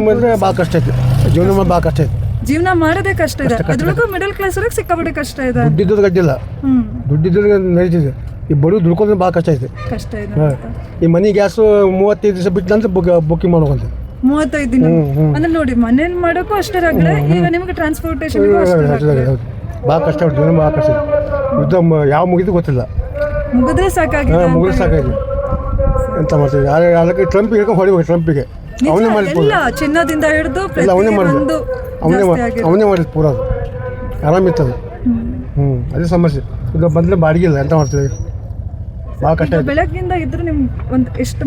ಮುಂದೆ ಭಾಳ ಕಷ್ಟ ಐತಿ. ಜೀವನ ಮಾಡೋದು ಭಾಳ ಕಷ್ಟ ಐತಿ. ಜೀವನ ಮಾಡೋದೇ ಕಷ್ಟ ಇದೆ. ಅದ್ರೊಳಗೂ ಮಿಡಲ್ ಕ್ಲಾಸ್ ಅವ್ರಿಗೆ ಸಿಕ್ಕಾಪಟ್ಟೆ ಕಷ್ಟ ಇದೆ. ದುಡ್ಡಿದ್ದು ಗಡ್ಡಿಲ್ಲ. ದುಡ್ಡಿದ್ದು ನಡೀತಿದೆ. ಈ ಬಡವ್ರು ದುಡ್ಕೊಂಡ್ರೆ ಭಾಳ ಕಷ್ಟ ಐತೆ. ಈ ಮನೆ ಗ್ಯಾಸು 35 ದಿವಸ ಬಿಟ್ಟು ನಂತರ ಬುಕ್ಕಿಂಗ್ ಮಾಡ್ಬೇಕಂತ. 35 ದಿನ ಅಂದ್ರೆ ನೋಡಿ, ಮನೇಲಿ ಮಾಡೋಕ್ಕೂ ಅಷ್ಟೇ ರಗಡೆ, ಈಗ ನಿಮಗೆ ಟ್ರಾನ್ಸ್ಪೋರ್ಟೇಷನ್ ಭಾಳ ಕಷ್ಟ ಉಂಟು. ಜೀವನ ಭಾಳ ಕಷ್ಟ ಇದೆ. ಯುದ್ಧ ಯಾವ ಮುಗಿದು ಗೊತ್ತಿಲ್ಲ. ಮುಗಿದ್ರೆ ಸಾಕಾಗಿದೆ. ಎಂತ ಮಾಡ್ತೀವಿ? ಅದಕ್ಕೆ ಟ್ರಂಪ್ ಹಿಡ್ಕೊಂಡು ಹೊಡಿಬೇಕು. ಟ್ರಂಪಿಗೆ ಅವನೇ ಮಾಡಿದ್ದು. ಚಿನ್ನದಿಂದ ಹಿಡಿದು ಅವನೇ ಮಾಡಿದ್ದು. ಅವನೇ ಮಾಡಿದ್ದು ಪೂರ. ಅದು ಆರಾಮಿತ್ತದು. ಅದೇ ಸಮಸ್ಯೆ. ಈಗ ಬಂದರೆ ಬಾಡಿಗೆ ಇಲ್ಲ. ಎಂತ ಮಾಡ್ತೀವಿ? ಭಾಳ ಕಷ್ಟ ಇದೆ. ಬೆಳಗ್ಗಿಂದ ಇದ್ರೆ ನಿಮ್ಗೆ ಒಂದು ಎಷ್ಟು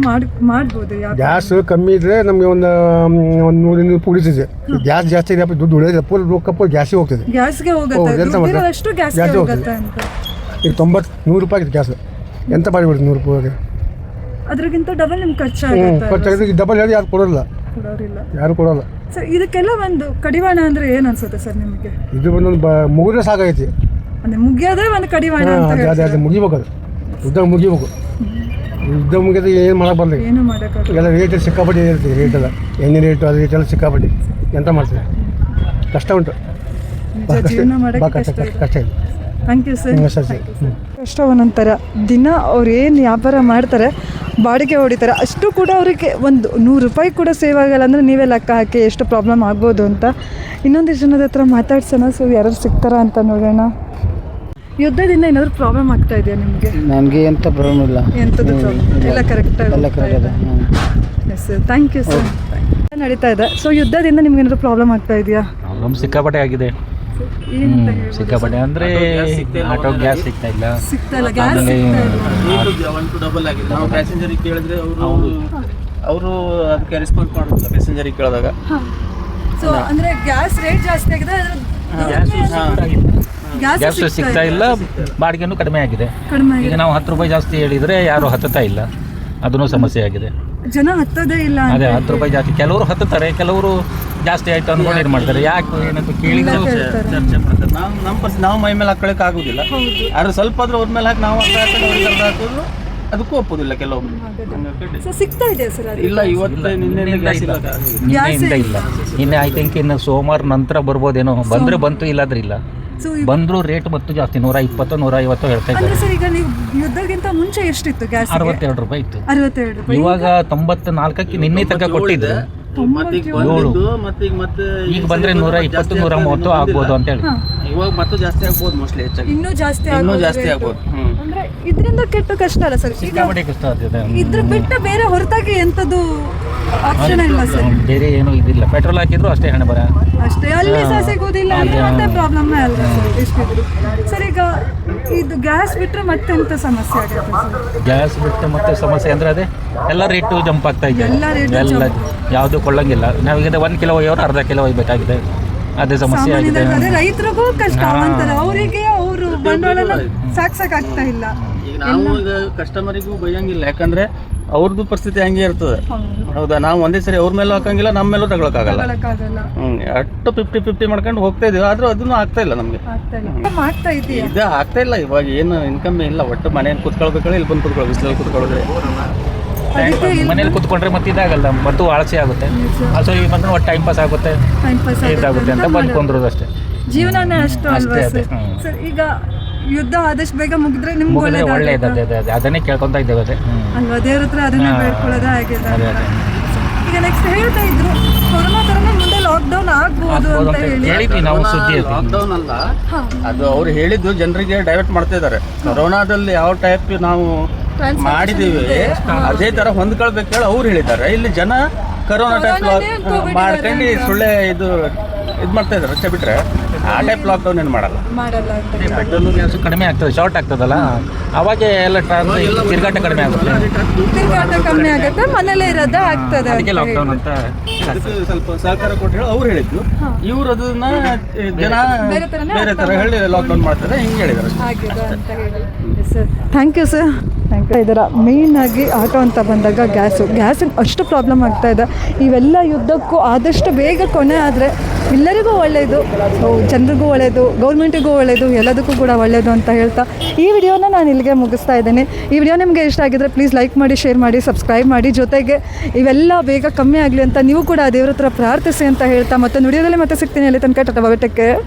ಮಾಡ್ಬೋದು? ಗ್ಯಾಸ್ ಕಮ್ಮಿ ಇದ್ರೆ ನಮಗೆ ಒಂದು 100 ಉಳಿತಿದೆ. ಗ್ಯಾಸ್ ಜಾಸ್ತಿ ಇದೆ, ದುಡ್ಡು ಉಳಿಯೋದಿಲ್ಲ. ಪೂರ ಗ್ಯಾಸಿಗೆ ಹೋಗ್ತದೆ. ಗ್ಯಾಸ್ಗೆ ಹೋಗುತ್ತೆ. ಗ್ಯಾಸ್ ಹೋಗ್ತದೆ. ಈಗ 90-100 ರೂಪಾಯಿ ಆಗಿದೆ ಗ್ಯಾಸ್. ಎಂತ ಮಾಡಿಬಿಡ್ತು 100 ರೂಪಾಯಿಗೆ? ಅದ್ರಗಿಂತ ಡಬಲ್ ನಿಮ್ಗೆ ಖರ್ಚಾಗುತ್ತೆ. ಡಬಲ್ ಯಾರು ಕೊಡೋಲ್ಲ. ಯಾರು ಕೊಡೋಲ್ಲ. ಸರ್, ಇದಕ್ಕೆಲ್ಲ ಒಂದು ಕಡಿವಾಣ ಅಂದ್ರೆ ಏನು ಅನ್ಸುತ್ತೆ ಸರ್ ನಿಮಗೆ? ಇದು ಒಂದೊಂದು ಮುಗಿದ್ರೆ ಸಾಕಾಗೈತಿ. ಅಂದ್ರೆ ಮುಗಿಯೋದೇ ಒಂದು ಕಡಿವಾಣ ಅಂತ. ಅದೇ ಮುಗಿಬೇಕು. ಅದು ಯುದ್ಧ ಮುಗಿಬೇಕು. ಯುದ್ಧ ಮುಗಿದ್ರೆ ಏನು ಮಾಡಕ್ಕೆ ಬರಲಿ. ಏನು ಮಾಡೋಕ್ಕಾಗಲ್ಲ. ಎಲ್ಲ ರೇಟ್ ಸಿಕ್ಕಾಪಟ್ಟಿ ಇರುತ್ತೆ. ರೇಟ್ ಎಲ್ಲ ಎಣ್ಣೆ ರೇಟು ಅದು ರೇಟ್ ಎಲ್ಲ ಸಿಕ್ಕಾಪಟ್ಟಿ. ಎಂತ ಮಾಡ್ತೀವಿ? ಕಷ್ಟ ಉಂಟು. ಕಷ್ಟ ಇದೆ. Thank you sir. ಕಷ್ಟ ಒಂದೊಂಥರ ದಿನ ಅವ್ರು ಏನು ವ್ಯಾಪಾರ ಮಾಡ್ತಾರೆ, ಬಾಡಿಗೆ ಹೊಡಿತಾರೆ, ಅಷ್ಟು ಕೂಡ ಅವರಿಗೆ ಒಂದು 100 ರೂಪಾಯಿ ಕೂಡ ಸೇವ್ ಆಗಲ್ಲ. ಅಂದರೆ ನೀವೇ ಲೆಕ್ಕ ಹಾಕಿ ಎಷ್ಟು ಪ್ರಾಬ್ಲಮ್ ಆಗ್ಬೋದು ಅಂತ. ಇನ್ನೊಂದಿಷ್ಟು ಜನದ ಹತ್ರ ಮಾತಾಡ್ಸೋಣ. ಸೊ ಯಾರು ಸಿಗ್ತಾರಾ ಅಂತ ನೋಡೋಣ. ಯುದ್ಧದಿಂದ ಏನಾದರೂ ಪ್ರಾಬ್ಲಮ್ ಆಗ್ತಾ ಇದೆಯಾ ನಿಮಗೆ? ನನಗೆ ಎಂಥ ಪ್ರಾಬ್ಲಮ್ ಇಲ್ಲ. ಎಂಥದ್ದು ಪ್ರಾಬ್ಲಮ್? ಎಲ್ಲ ಕರೆಕ್ಟಾಗಿ. Yes sir, thank you sir. ನಡೀತಾ ಇದೆ. ಸೊ ಯುದ್ಧದಿಂದ ನಿಮ್ಗೆ ಏನಾದರೂ ಪ್ರಾಬ್ಲಮ್ ಆಗ್ತಾ ಇದೆಯಾ? ಪ್ರಾಬ್ಲಮ್ ಸಿಕ್ಕಾಪಟ್ಟೆ ಆಗಿದೆ. ಸಿಕ್ಕಾಪಟ್ಟೆ ಅಂದರೆ ಆಟೋ ಗ್ಯಾಸ್ ಸಿಗ್ತಾ ಇಲ್ಲ. ಡಬಲ್ ಆಗಿದೆ. ನಾವು ಪ್ಯಾಸೆಂಜರಿಗೆ ಕೇಳಿದ್ರೆ ಅವರು ಅದಕ್ಕೆ ರೆಸ್ಪಾನ್ಸ್ ಮಾಡೋದಿಲ್ಲ ಪ್ಯಾಸೆಂಜರಿಗೆ ಕೇಳಿದಾಗ. ಸೊ ಅಂದರೆ ಗ್ಯಾಸ್ ರೇಟ್ ಜಾಸ್ತಿ ಆಗಿದೆ. ಗ್ಯಾಸ್ ಸಿಗ್ತಾ ಇಲ್ಲ. ಬಾಡಿಗೆನೂ ಕಡಿಮೆ ಆಗಿದೆ. ಈಗ ನಾವು 10 ರೂಪಾಯಿ ಜಾಸ್ತಿ ಹೇಳಿದರೆ ಯಾರು ಹತ್ತುತ್ತಾ ಇಲ್ಲ. ಅದನ್ನು ಸಮಸ್ಯೆ ಆಗಿದೆ. ಜನ ಹತ್ತೋದೇ ಇಲ್ಲ. ಅದೇ 10 ರೂಪಾಯಿ ಜಾಸ್ತಿ. ಕೆಲವರು ಹತ್ತುತ್ತಾರೆ, ಕೆಲವರು ಜಾಸ್ತಿ ಆಯಿತು ಅಂದ್ಕೊಂಡು ಏನು ಮಾಡ್ತಾರೆ. ಯಾಕೆ ಏನಂತ ಕೇಳಿದ್ರು ಚರ್ಚೆ ಮಾಡ್ತಾರೆ. ನಾವು ಮೈ ಮೇಲೆ ಹಾಕೊಳ್ಳೋಕೆ ಆಗೋದಿಲ್ಲ. ಆದ್ರೆ ಸ್ವಲ್ಪ ಆದ್ರೂ ಅವ್ರ ಮೇಲೆ ಹಾಕಿ ನಾವು ಹಾಕಿದ್ರು ಅದಕ್ಕೂ ಒಪ್ಪೋದಿಲ್ಲ ಕೆಲವೊಬ್ರು. ಸಿಗ್ತಾ ಇದೆ ಸರ್? ಇಲ್ಲ, ಇವತ್ತು ನಿನ್ನೆ ಗ್ಯಾಸ್ ಇಲ್ಲ. ನಿನ್ನೆ ಐ ಥಿಂಕ್ ಇನ್ನು ಸೋಮವಾರ ನಂತರ ಬರ್ಬೋದೇನೋ. ಬಂದರೆ ಬಂತು, ಇಲ್ಲಾದ್ರೆ ಇಲ್ಲ. ಬಂದರೂ ರೇಟ್ ಮತ್ತು ಜಾಸ್ತಿ 120-150 ಹೇಳ್ತಾ ಇದ್ದಾರೆ. ಸರ್, ಈಗ ನೀವು ಯುದ್ಧಕ್ಕಿಂತ ಮುಂಚೆ ಎಷ್ಟಿತ್ತು ಗ್ಯಾಸ್? 62 ರೂಪಾಯಿ ಇತ್ತು. 62 ರೂಪಾಯಿ. ಇವಾಗ 94ಕ್ಕೆ ನಿನ್ನೆ ತನಕ ಕೊಟ್ಟಿದ್ದು. ಈಗ ಬಂದ್ರೆ 120-130 ಆಗ್ಬೋದು ಅಂತ ಹೇಳಿ. ಇವಾಗ ಮತ್ತೆ ಜಾಸ್ತಿ ಆಗ್ಬೋದು. ಮೋಸ್ಟ್ಲಿ ಹೆಚ್ಚಾಗಿ ಇನ್ನೂ ಜಾಸ್ತಿ ಆಗ್ಬೋದು. ಅಂದ್ರೆ ಇದರಿಂದ ಕೆಟ್ಟ ಕಷ್ಟ ಅಲ್ಲ ಸರ್? ಸಿಕ್ಕಾಪಟ್ಟೆ ಕಷ್ಟ ಆಗ್ತದೆ. ಇದ್ರ ಬಿಟ್ಟ ಬೇರೆ ಹೊರತಾಗಿ ಎಂತದ್ದು ಆಪ್ಷನ್ ಇಲ್ಲ ಸರ್? ಬೇರೆ ಏನು ಇದಿಲ್ಲ. ಪೆಟ್ರೋಲ್ ಹಾಕಿದ್ರು ಅಷ್ಟೇ ಹಣ ಬರ ಅಷ್ಟೇ. ಅಲ್ಲಿ ಸಹ ಸಿಗೋದಿಲ್ಲ. ಅಲ್ಲಿ ಮತ್ತೆ ಪ್ರಾಬ್ಲಮ್ ಅಲ್ಲ ಸರ್ ಎಷ್ಟಿದ್ರು. ಸರ್, ಈಗ ಇದು ಗ್ಯಾಸ್ ಬಿಟ್ಟರೆ ಮತ್ತೆ ಎಂತ ಸಮಸ್ಯೆ ಆಗುತ್ತೆ ಸರ್? ಗ್ಯಾಸ್ ಬಿಟ್ಟು ಮತ್ತೆ ಸಮಸ್ಯೆ ಅಂದ್ರೆ ಅದೇ ಎಲ್ಲ ರೇಟು ಜಂಪ್ ಆಗ್ತಾ ಇದೆ. ಎಲ್ಲ ಯಾವುದು ಕೊಳ್ಳಂಗಿಲ್ಲ. ನಾವೀಗ 1 ಕಿಲೋ ಒಯ್ಯೋರು ಅರ್ಧ ಕಿಲೋ ಒಯ್ಬೇಕಾಗಿದೆ. ಅದೇ ಸಮಸ್ಯೆ ಆಗಿದೆ. ರೈತರಿಗೂ ಕಷ್ಟ ಅಂತಾರೆ. ಅವರಿಗೆ ಅವರು ಬಂಡವಾಳ ಸಾಕಾಗ್ತಾ ಇಲ್ಲ. ಈಗ ನಾವು ಈಗ ಕಸ್ಟಮರಿಗೂ ಬೈಯಂಗಿಲ್ಲ. ಯಾಕಂದ್ರೆ ಅವ್ರದ್ದು ಪರಿಸ್ಥಿತಿ ಹಂಗೆ ಇರ್ತದೆ. ಹೌದಾ? ನಾವು ಒಂದೇ ಸರಿ ಅವ್ರ ಮೇಲೂ ಹಾಕಂಗಿಲ್ಲ, ನಮ್ಮ ಮೇಲೂ ತಗೊಳಕ್ಕಾಗಲ್ಲ. ಅಷ್ಟು 50-50 ಮಾಡ್ಕೊಂಡು ಹೋಗ್ತಾ ಇದೀವಿ. ಆದ್ರೂ ಅದನ್ನು ಆಗ್ತಾ ಇಲ್ಲ ನಮಗೆ. ಇದು ಆಗ್ತಾ ಇಲ್ಲ. ಇವಾಗ ಏನು ಇನ್ಕಮ್ ಇಲ್ಲ. ಒಟ್ಟು ಮನೇಲಿ ಕುತ್ಕೊಳ್ಬೇಕು, ಇಲ್ಲಿ ಬಂದು ಕುತ್ಕೊಳ್ಳೋ, ಬಿಸಿಲಲ್ಲಿ ಕುತ್ಕೊಳ್ಳೋದ್ರೆ. ಮನೇಲಿ ಕುತ್ಕೊಂಡ್ರೆ ಮತ್ತೆ ಇದಾಗಲ್ಲ, ಮತ್ತು ಆಳಸೆ ಆಗುತ್ತೆ. ಸೊ ಈಗ ಬಂದ್ರೆ ಒಟ್ಟು ಟೈಮ್ ಪಾಸ್ ಆಗುತ್ತೆ, ಇದಾಗುತ್ತೆ ಅಂತ ಬಂದ್ಕೊಂಡ್ರು ಅಷ್ಟೇ. ಜೀವನನೇ ಅಷ್ಟು ಅಲ್ವಾ ಸರ್? ಈಗ ಯುದ್ಧ ಆದಷ್ಟು ಬೇಗ ಮುಗಿದ್ರೆ ನಿಮ್ಗೆ ಒಳ್ಳೆಯದು. ಅದನ್ನೇ ಕೇಳ್ಕೊಂತ ಇದ್ದೇವೆ. ಅದೇ ಅಲ್ವಾ? ದೇವ್ರ ಹತ್ರ ಅದನ್ನೇ ಬೇಡ್ಕೊಳ್ಳೋದೇ ಆಗಿದೆ. ಈಗ ನೆಕ್ಸ್ಟ್ ಹೇಳ್ತಾ ಇದ್ರು ಕೊರೋನಾ ತರನೇ ಮುಂದೆ ಲಾಕ್ಡೌನ್ ಆಗ್ಬಹುದು ಅಂತ ಹೇಳಿ. ನಾವು ಸುದ್ದಿ ಲಾಕ್ಡೌನ್ ಅಲ್ಲ, ಅದು ಅವ್ರು ಹೇಳಿದ್ದು ಜನರಿಗೆ ಡೈವರ್ಟ್ ಮಾಡ್ತಾ ಇದ್ದಾರೆ. ಕೊರೋನಾದಲ್ಲಿ ಯಾವ ಟೈಪ್ ನಾವು ಮಾಡಿದೀವಿ ಅದೇ ತರ ಹೊಂದ್ಕೊಳ್ಬೇಕು ಹೇಳಿ ಅವ್ರು ಹೇಳಿದ್ದಾರೆ. ಇಲ್ಲಿ ಜನ ಕರೋನಾ ಟೈಪ್ ಮಾಡ್ಕೊಂಡು ಸುಳ್ಳೆ ಇದು ಮಾಡ್ತಾ ಇದ್ದಾರೆ ಅಷ್ಟೇ. ಬಿಟ್ರೆ ಆ ಟೈಪ್ ಲಾಕ್ಡೌನ್ ಏನು ಮಾಡಲ್ಲ. ಪೆಟ್ರೋಲ್ ಗ್ಯಾಸ್ ಕಡಿಮೆ ಆಗ್ತದೆ, ಶಾರ್ಟ್ ಆಗ್ತದಲ್ಲ, ಅವಾಗ ಎಲ್ಲ ತಿರುಗಾಟ ಕಡಿಮೆ ಆಗುತ್ತೆ. ಮನೇಲೆ ಇರೋದ ಆಗ್ತದೆ. ಅದಕ್ಕೆ ಲಾಕ್ಡೌನ್ ಅಂತ ಸ್ವಲ್ಪ ಸಹಕಾರ ಕೊಟ್ಟು ಹೇಳಿ ಅವ್ರು ಹೇಳಿದ್ದು. ಇವ್ರು ಅದನ್ನ ಜನ ಬೇರೆ ತರ ಹೇಳಿ ಲಾಕ್ಡೌನ್ ಮಾಡ್ತಾರೆ ಹಿಂಗೆ ಹೇಳಿದ್ದಾರೆ. Thank you sir. ಇದರ ಮೇಯ್ನಾಗಿ ಆಟೋ ಅಂತ ಬಂದಾಗ ಗ್ಯಾಸಿನ ಅಷ್ಟು ಪ್ರಾಬ್ಲಮ್ ಆಗ್ತಾ ಇದೆ. ಇವೆಲ್ಲ ಯುದ್ಧಕ್ಕೂ ಆದಷ್ಟು ಬೇಗ ಕೊನೆ ಆದರೆ ಎಲ್ಲರಿಗೂ ಒಳ್ಳೆಯದು, ಜನರಿಗೂ ಒಳ್ಳೆಯದು, ಗೌರ್ಮೆಂಟಿಗೂ ಒಳ್ಳೆಯದು, ಎಲ್ಲದಕ್ಕೂ ಕೂಡ ಒಳ್ಳೆಯದು ಅಂತ ಹೇಳ್ತಾ ಈ ವಿಡಿಯೋನ ನಾನು ಇಲ್ಲಿಗೆ ಮುಗಿಸ್ತಾ ಇದ್ದೀನಿ. ಈ ವಿಡಿಯೋ ನಿಮಗೆ ಇಷ್ಟ ಆಗಿದ್ರೆ ಪ್ಲೀಸ್ ಲೈಕ್ ಮಾಡಿ, ಶೇರ್ ಮಾಡಿ, ಸಬ್ಸ್ಕ್ರೈಬ್ ಮಾಡಿ. ಜೊತೆಗೆ ಇವೆಲ್ಲ ಬೇಗ ಕಮ್ಮಿ ಆಗಲಿ ಅಂತ ನೀವು ಕೂಡ ದೇವ್ರ ಹತ್ರ ಪ್ರಾರ್ಥಿಸಿ ಅಂತ ಹೇಳ್ತಾ ಮತ್ತೊಂದು ವಿಡಿಯೋದಲ್ಲಿ ಮತ್ತೆ ಸಿಗ್ತೀನಿ. ಅಲ್ಲಿ ತನಕ ಟಾಟಾ ಬಾಯ್, ಟೇಕ್ ಕೇರ್.